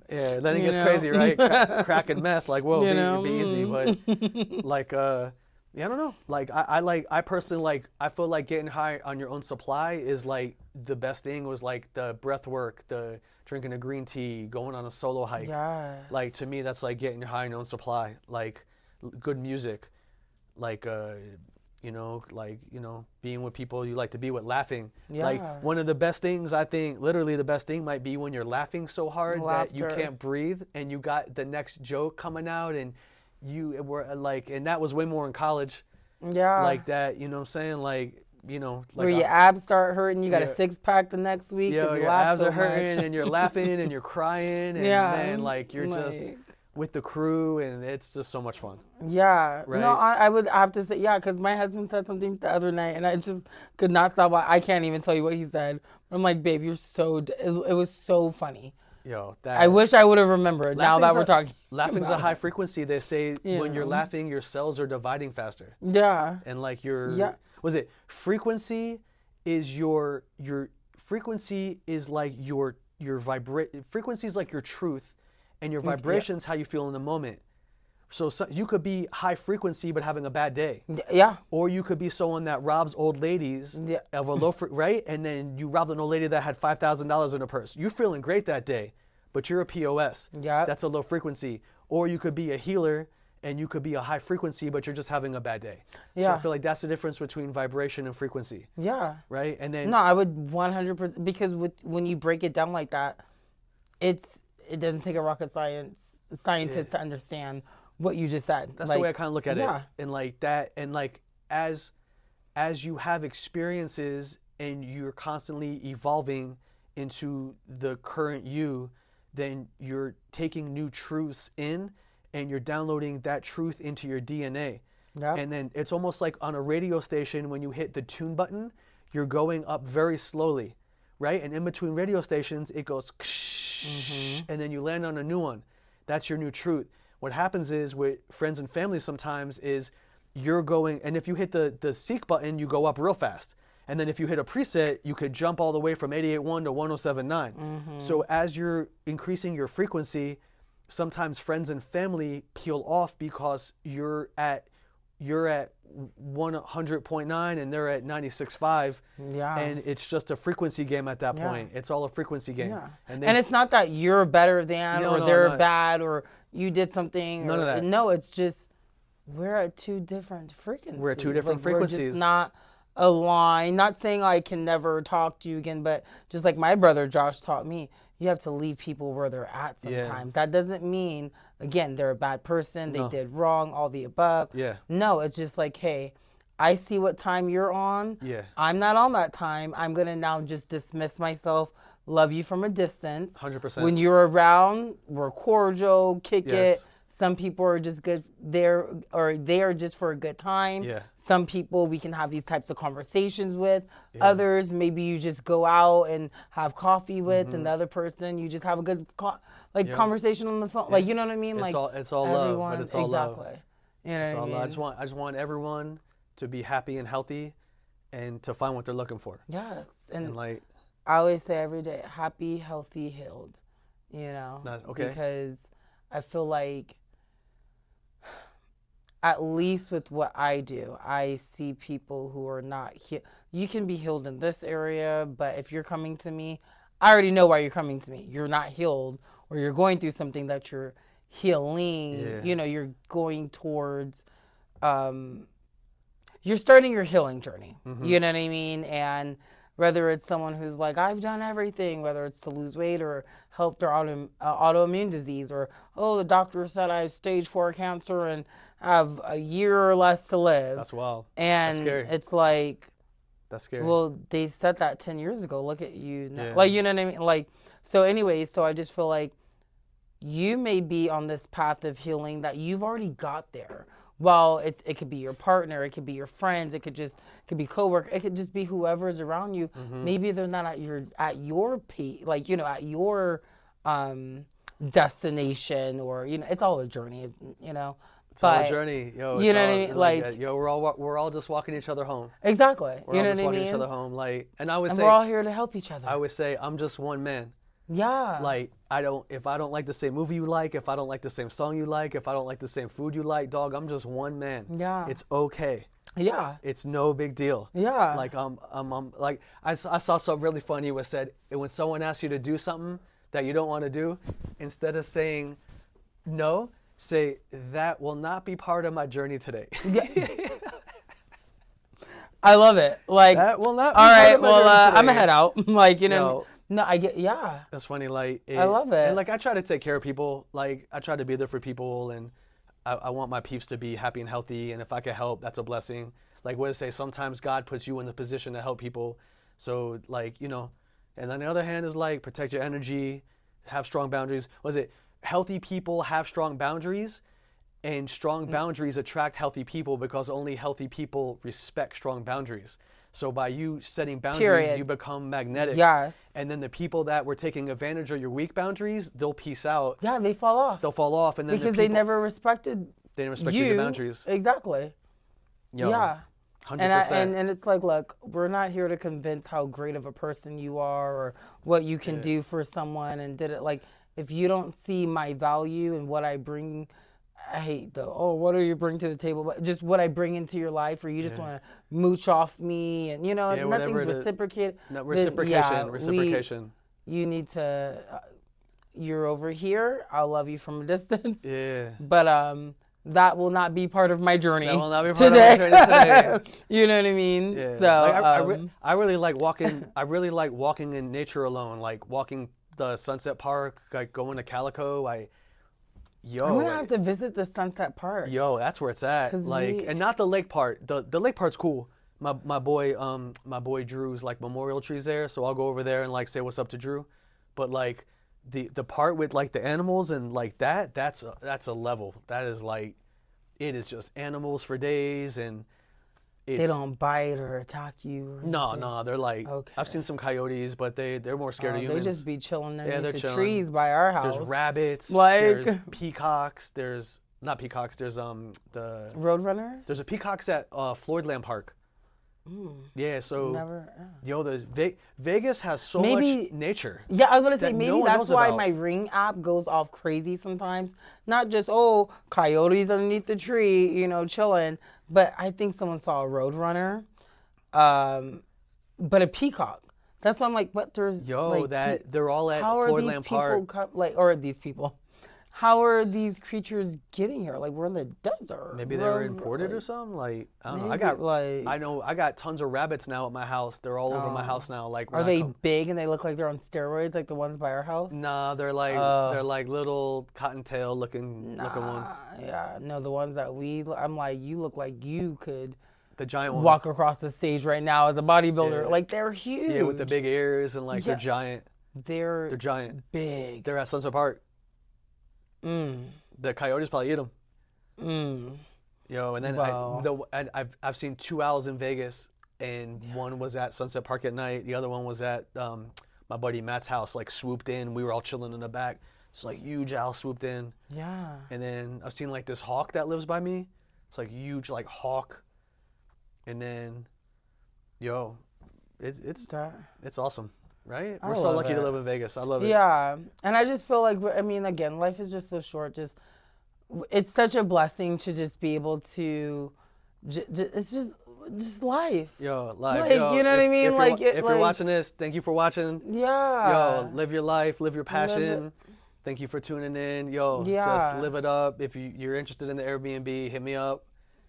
B: Yeah, then it gets crazy, right? Crack and meth, like, whoa, be easy. But like, I don't know. Like, I personally like. I feel like getting high on your own supply is like the best thing. Was like the breath work, the drinking a green tea, going on a solo hike.
A: Yes.
B: Like to me, that's like getting high on your own supply. Like good music, like being with people you like to be with, laughing.
A: Yeah.
B: Like one of the best things, I think, literally the best thing might be when you're laughing so hard that you can't breathe and you got the next joke coming out and you were like, and that was way more in college.
A: Yeah.
B: Like that, you know what I'm saying? Like, like
A: where your abs start hurting, you got a six pack the next week.
B: Yeah,
A: you
B: your
A: laugh
B: abs
A: so
B: are hurting
A: much.
B: and you're laughing and you're crying and man, like you're just with the crew and it's just so much fun.
A: Yeah.
B: Right?
A: No, I would have to say, yeah, because my husband said something the other night and I just could not stop. I can't even tell you what he said. I'm like, babe, you're so, it was so funny.
B: Yo,
A: I wish I would have remembered now that we're talking.
B: Laughing's a high frequency. They say when you're laughing, your cells are dividing faster.
A: Yeah.
B: And like frequency is your frequency is like your frequency is like your truth, and your vibration's how you feel in the moment. So you could be high frequency but having a bad day.
A: Yeah.
B: Or you could be someone that robs old ladies of a low right, and then you robbed an old lady that had $5,000 in her purse. You're feeling great that day, but you're a POS.
A: Yeah.
B: That's a low frequency. Or you could be a healer and you could be a high frequency, but you're just having a bad day.
A: Yeah.
B: So I feel like that's the difference between vibration and frequency.
A: Yeah.
B: Right? And then
A: no, I would 100%, because when you break it down like that, it doesn't take a rocket scientist to understand what you just said.
B: That's the way I kind of look at it. And like that, and like as you have experiences and you're constantly evolving into the current you, then you're taking new truths in and you're downloading that truth into your DNA.
A: Yeah.
B: And then it's almost like on a radio station, when you hit the tune button, you're going up very slowly, right? And in between radio stations, it goes and then you land on a new one. That's your new truth. What happens is with friends and family sometimes is you're going, and if you hit the seek button, you go up real fast. And then if you hit a preset, you could jump all the way from 88.1 to 107.9. So as you're increasing your frequency, sometimes friends and family peel off because you're at you're at 100.9 and they're at 96.5,
A: Yeah.
B: and it's just a frequency game at that point. It's all a frequency game.
A: Yeah.
B: And
A: And it's not that you're better than or
B: No,
A: they're
B: no.
A: bad or you did something.
B: None of that.
A: No, it's just we're at two different frequencies.
B: We're at two different
A: Like,
B: frequencies.
A: We're just not aligned. Not saying I can never talk to you again, but just like my brother Josh taught me, you have to leave people where they're at sometimes. That doesn't mean, again, they're a bad person, they did wrong, all the above.
B: Yeah.
A: No, it's just like, hey, I see what time you're on.
B: Yeah.
A: I'm not on that time. I'm going to now just dismiss myself, love you from a distance.
B: 100%.
A: When you're around, we're cordial, kick
B: Yes.
A: it. Some people are just good there, or they are just for a good time.
B: Yeah.
A: Some people we can have these types of conversations with. Others, maybe you just go out and have coffee with, and the other person, you just have a good conversation on the phone. Like, you know what I mean?
B: It's
A: Like,
B: it's all love, but it's all love.
A: exactly. You know
B: It's
A: what
B: all
A: I mean?
B: love. I just want everyone to be happy and healthy, and to find what they're looking for.
A: Yes,
B: And like,
A: I always say every day, happy, healthy, healed. You know,
B: okay.
A: Because I feel like, at least with what I do, I see people who are not healed. You can be healed in this area, but if you're coming to me, I already know why you're coming to me. You're not healed, or you're going through something that you're healing.
B: Yeah.
A: You know, you're going towards, you're starting your healing journey. You know what I mean? And whether it's someone who's like, I've done everything, whether it's to lose weight or help their autoimmune disease, or, oh, the doctor said I have stage 4 cancer and have a year or less to live.
B: that's wild.
A: And
B: That's scary.
A: it's like,
B: That's scary.
A: well, they said that 10 years ago. Look at you now.
B: Yeah.
A: Like, you know what I mean? Like, so anyways, so I just feel like you may be on this path of healing that you've already got there. Well, it could be your partner, it could be your friends, it could be coworker, it could just be whoever's around you. Maybe they're not at your peak, like, you know, at your destination, or, you know, it's all a journey, you know.
B: It's all a journey, yo.
A: You know what I mean? Like,
B: yo, we're all just walking each other home.
A: Exactly.
B: We're
A: You
B: all
A: know
B: just
A: what I
B: walking
A: mean?
B: each other home. Like, and I would
A: And
B: say,
A: we're all here to help each other.
B: I would say, I'm just one man.
A: Yeah.
B: Like, if I don't like the same movie you like, if I don't like the same song you like, if I don't like the same food you like, dog, I'm just one man.
A: Yeah.
B: It's okay.
A: Yeah.
B: It's no big deal.
A: Yeah.
B: Like, like, I saw something really funny. Was said, when someone asks you to do something that you don't want to do, instead of saying no, say, that will not be part of my journey today.
A: Yeah. I love it. Like,
B: That will not be
A: all
B: part
A: right,
B: of my
A: well,
B: journey
A: I'm
B: today.
A: gonna head out. Like, you know,
B: Yo.
A: no, I get, yeah.
B: That's funny. Like,
A: I love it.
B: And like, I try to take care of people. Like, I try to be there for people, and I want my peeps to be happy and healthy. And if I can help, that's a blessing. Like, what I say, sometimes God puts you in the position to help people. So, like, you know, and on the other hand is like, protect your energy, have strong boundaries. Was it healthy people have strong boundaries, and strong boundaries attract healthy people, because only healthy people respect strong boundaries. So by you setting boundaries,
A: Period.
B: you become magnetic.
A: Yes.
B: And then the people that were taking advantage of your weak boundaries, they'll peace out.
A: Yeah, they fall off.
B: They'll fall off, and then
A: because
B: the
A: they
B: people,
A: never respected
B: they didn't respect
A: you.
B: your boundaries.
A: Exactly.
B: Yo,
A: Yeah.
B: 100%.
A: And it's like, look, we're not here to convince how great of a person you are or what you can do for someone. And did it like, if you don't see my value and what I bring, I hate what do you bring to the table? But just what I bring into your life, or you just want to mooch off me, and, you know, nothing's reciprocated.
B: No, reciprocation.
A: You need to, you're over here, I'll love you from a distance.
B: Yeah.
A: But that will not be part of my journey.
B: That will not be part
A: today.
B: of my journey today.
A: You know what I mean?
B: Yeah.
A: So
B: Like, I really like walking. I really like walking in nature alone. Like walking the Sunset Park, like going to Calico.
A: I'm gonna have to visit the Sunset Park.
B: Yo, that's where it's at. Like, and not the lake part. The lake part's cool. My boy Drew's like memorial trees there, so I'll go over there and like say what's up to Drew. But like the part with like the animals and like that's a level. That is like, it is just animals for days, and
A: they don't bite or attack you. Or
B: no, they're like,
A: okay.
B: I've seen some coyotes, but they're more scared of humans.
A: They just be chilling underneath
B: they're
A: the
B: chilling.
A: trees by our house.
B: There's rabbits,
A: like
B: there's peacocks, not peacocks, there's the
A: roadrunners.
B: There's a peacocks at Floydland Park. Yeah, so
A: Never.
B: yo, Vegas has so
A: Maybe.
B: much nature
A: Yeah, I was gonna say
B: that no
A: maybe
B: one
A: that's
B: knows
A: why
B: about.
A: my Ring app goes off crazy sometimes. Not just coyotes underneath the tree, chilling, but I think someone saw a roadrunner, um, but a peacock. That's why I'm like, what? There's
B: Yo,
A: like,
B: that they're all at
A: how are these
B: Floydland
A: people
B: Park.
A: come? Like, or these people? How are these creatures getting here? Like, we're in the desert,
B: Maybe they were
A: bro.
B: imported or
A: Like,
B: something. Like I don't know.
A: maybe
B: I
A: like,
B: know I got tons of rabbits now at my house. They're all over my
A: oh,
B: house now. Like when
A: are
B: I
A: they
B: come.
A: big and they look like they're on steroids, like the ones by our house?
B: Nah,
A: Uh,
B: they're like little cottontail looking ones.
A: Nah, yeah, no, the ones that I'm like, you look like you could
B: The giant ones.
A: walk across the stage right now as a bodybuilder.
B: Yeah.
A: Like, they're
B: Yeah, with the
A: huge.
B: big ears and like they're
A: Yeah,
B: giant.
A: they're
B: They're giant.
A: big.
B: They're at Sunset Park.
A: Mm,
B: The coyotes probably eat them.
A: mm.
B: Yo, and then
A: Wow.
B: I've seen two owls in Vegas, and one was at Sunset Park at night. The other one was at my buddy Matt's house. Like swooped in. We were all chilling in the back. It's like huge owl swooped in,
A: Yeah.
B: and then I've seen like this hawk that lives by me. It's like huge like hawk, and then, yo, it's
A: That,
B: it's awesome, right?
A: I
B: We're so
A: love
B: lucky to
A: it.
B: live in Vegas. I love it.
A: Yeah. And I just feel like, I mean, again, life is just so short. It's such a blessing to just be able to, it's just life.
B: Yo, like,
A: Like,
B: yo,
A: you know what I mean? Like,
B: if you're watching this, thank you for watching.
A: yeah.
B: Yo, live your life, live your
A: Live it.
B: passion. Thank you for tuning in. Yo, just
A: Yeah.
B: live it up. If you're interested in the Airbnb, hit me up.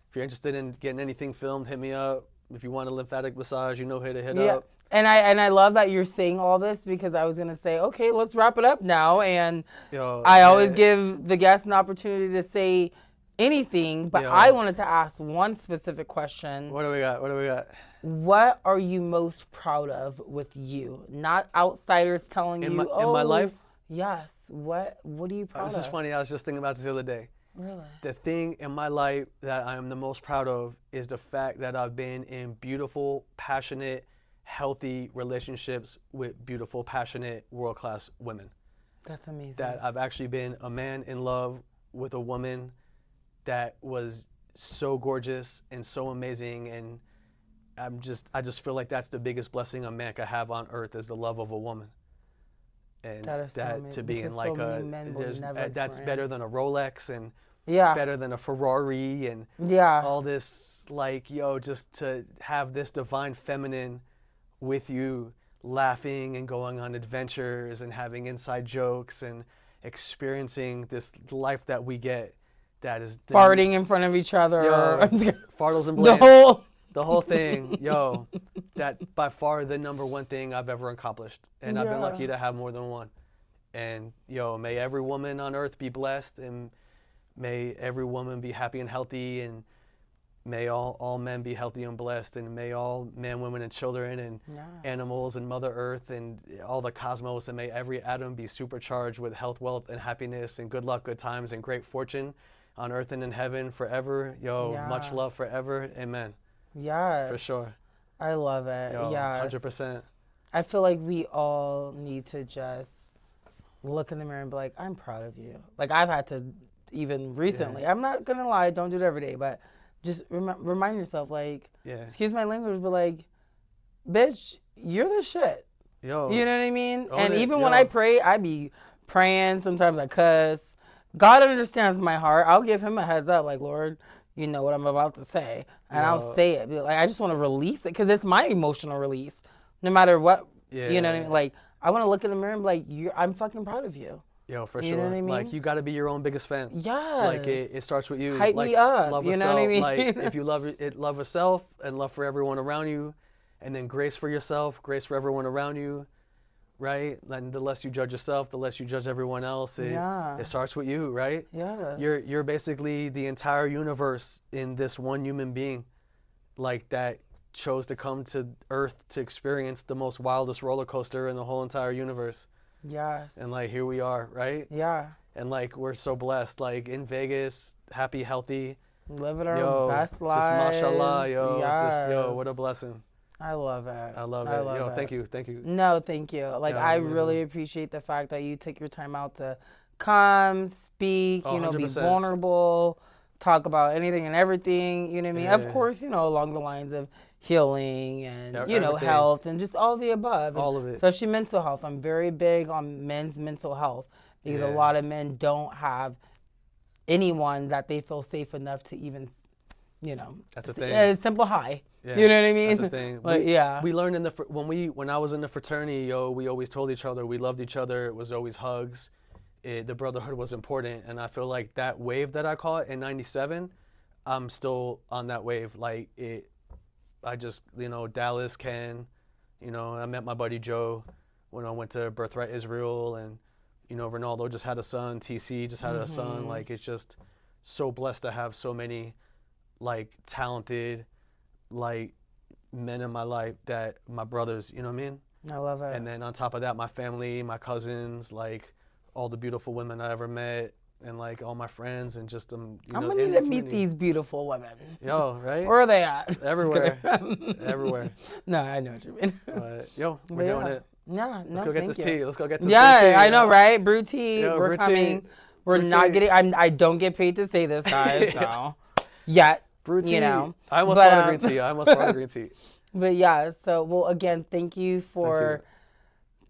B: If you're interested in getting anything filmed, hit me up. If you want a lymphatic massage, you know who to hit
A: Yeah.
B: up.
A: And I love that you're saying all this because I was gonna say, okay, let's wrap it up now. And
B: Yo,
A: I always
B: yeah,
A: give the guests an opportunity to say anything, but
B: Yo.
A: I wanted to ask one specific question.
B: what do we got? What do we got?
A: What are you most proud of with you? Not outsiders telling
B: In
A: you,
B: my,
A: oh,
B: in my life?
A: yes. What are you proud
B: This is
A: of?
B: funny. I was just thinking about this the other day.
A: Really?
B: The thing in my life that I am the most proud of is the fact that I've been in beautiful, passionate, healthy relationships with beautiful, passionate, world-class women.
A: That's amazing.
B: That I've actually been a man in love with a woman that was so gorgeous and so amazing, and I just feel like that's the biggest blessing a man could have on earth is the love of a woman. And
A: That is so
B: to
A: amazing,
B: be in
A: because
B: like
A: so many men will never
B: that's better than a Rolex and
A: yeah.
B: better than a Ferrari and
A: Yeah.
B: all this, like, yo, just to have this divine feminine with you, laughing and going on adventures and having inside jokes and experiencing this life that we get, that is
A: Farting in front of each other.
B: yo, fartles and
A: The
B: blams,
A: whole.
B: the whole thing, yo, that by far the number one thing I've ever accomplished, and I've been
A: Yeah.
B: lucky to have more than one. And yo, may every woman on earth be blessed, and may every woman be happy and healthy, and may all men be healthy and blessed, and may all men, women, and children, and
A: Yes.
B: animals, and Mother Earth, and all the cosmos, and may every atom be supercharged with health, wealth, and happiness, and good luck, good times, and great fortune on earth and in heaven forever. Yo, much
A: Yeah.
B: love forever. Amen.
A: Yes.
B: For sure.
A: I love it.
B: Yo,
A: Yes.
B: 100%.
A: I feel like we all need to just look in the mirror and be like, I'm proud of you. Like, I've had to, even recently, I'm not going to lie, I don't do it every day, but just remind yourself, like,
B: Yeah.
A: excuse my language, but like, bitch, you're the shit.
B: Yo.
A: You know what I mean?
B: Own
A: And
B: it,
A: even when
B: yo.
A: I pray, I be praying. Sometimes I cuss. God understands my heart. I'll give him a heads up, like, Lord, you know what I'm about to say. And I'll
B: Yo.
A: say it. Be like, I just want to release it because it's my emotional release. No matter what, you know what I
B: Yeah.
A: mean? Like, I want to look in the mirror and be like, I'm fucking proud of you.
B: Yo, for
A: You
B: sure.
A: know what I
B: Like,
A: mean?
B: you got to be your own biggest fan.
A: Yes.
B: Like, it starts with you.
A: Hype
B: like,
A: me up,
B: love
A: you know what I
B: yourself.
A: mean?
B: Like, if you love yourself and love for everyone around you, and then grace for yourself, grace for everyone around you, right? And the less you judge yourself, the less you judge everyone else.
A: Yeah.
B: It starts with you, right?
A: Yes.
B: You're basically the entire universe in this one human being, like, that chose to come to Earth to experience the most wildest roller coaster in the whole entire universe.
A: Yes.
B: And like, here we are, right?
A: Yeah.
B: And like, we're so blessed, like in Vegas, happy, healthy.
A: Living our
B: Yo,
A: best
B: just
A: lives.
B: mashallah, yo, just yo,
A: Yes.
B: what a blessing.
A: I love it.
B: I love it. Yo, thank you, thank you.
A: No, thank you. Like,
B: Yeah,
A: I
B: amazing.
A: really appreciate the fact that you took your time out to come, speak,
B: Oh,
A: be
B: 100%.
A: vulnerable, talk about anything and everything, you know what I mean? Of
B: Yeah.
A: course, along the lines of healing and,
B: Everything.
A: health and just all the above.
B: All
A: and
B: of it.
A: Especially mental health. I'm very big on men's mental health because a
B: Yeah.
A: lot of men don't have anyone that they feel safe enough to even,
B: That's the thing.
A: a simple hi.
B: Yeah,
A: You know what I mean?
B: that's the thing.
A: Like, yeah.
B: We learned when I was in the fraternity, we always told each other we loved each other. It was always hugs. The brotherhood was important, and I feel like that wave that I caught in '97, I'm still on that wave. Like I just Dallas, Ken, I met my buddy Joe when I went to Birthright Israel, and Ronaldo just had a son, TC just had a son. Like it's just so blessed to have so many like talented like men in my life that my brothers, you know what I mean?
A: I love it.
B: And then on top of that, my family, my cousins, like all the beautiful women I ever met, and like all my friends, and just
A: I'm gonna need to meet these beautiful women.
B: Yo, right?
A: Where are they at?
B: Everywhere, everywhere.
A: No, I know what you mean.
B: We're doing it.
A: Yeah, no,
B: Let's go get
A: thank
B: this
A: you.
B: tea. Let's go get this
A: Yeah,
B: tea.
A: I know, right? Brew tea.
B: Yo,
A: We're
B: brew
A: coming.
B: tea.
A: We're
B: Brew
A: not
B: tea.
A: getting. I don't get paid to say this, guys. So, yet,
B: Brew tea. I almost
A: but,
B: brought a green tea. I almost brought a green tea.
A: But yeah, so well, again, thank you for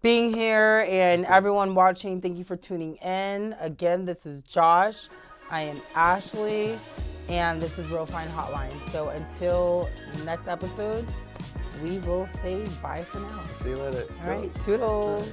A: being here, and everyone watching. Thank you for tuning in. Again, this is Josh. I am Ashley, and this is Realfine Hotline. So until next episode, we will say bye for now.
B: See you later.
A: All right, toodles.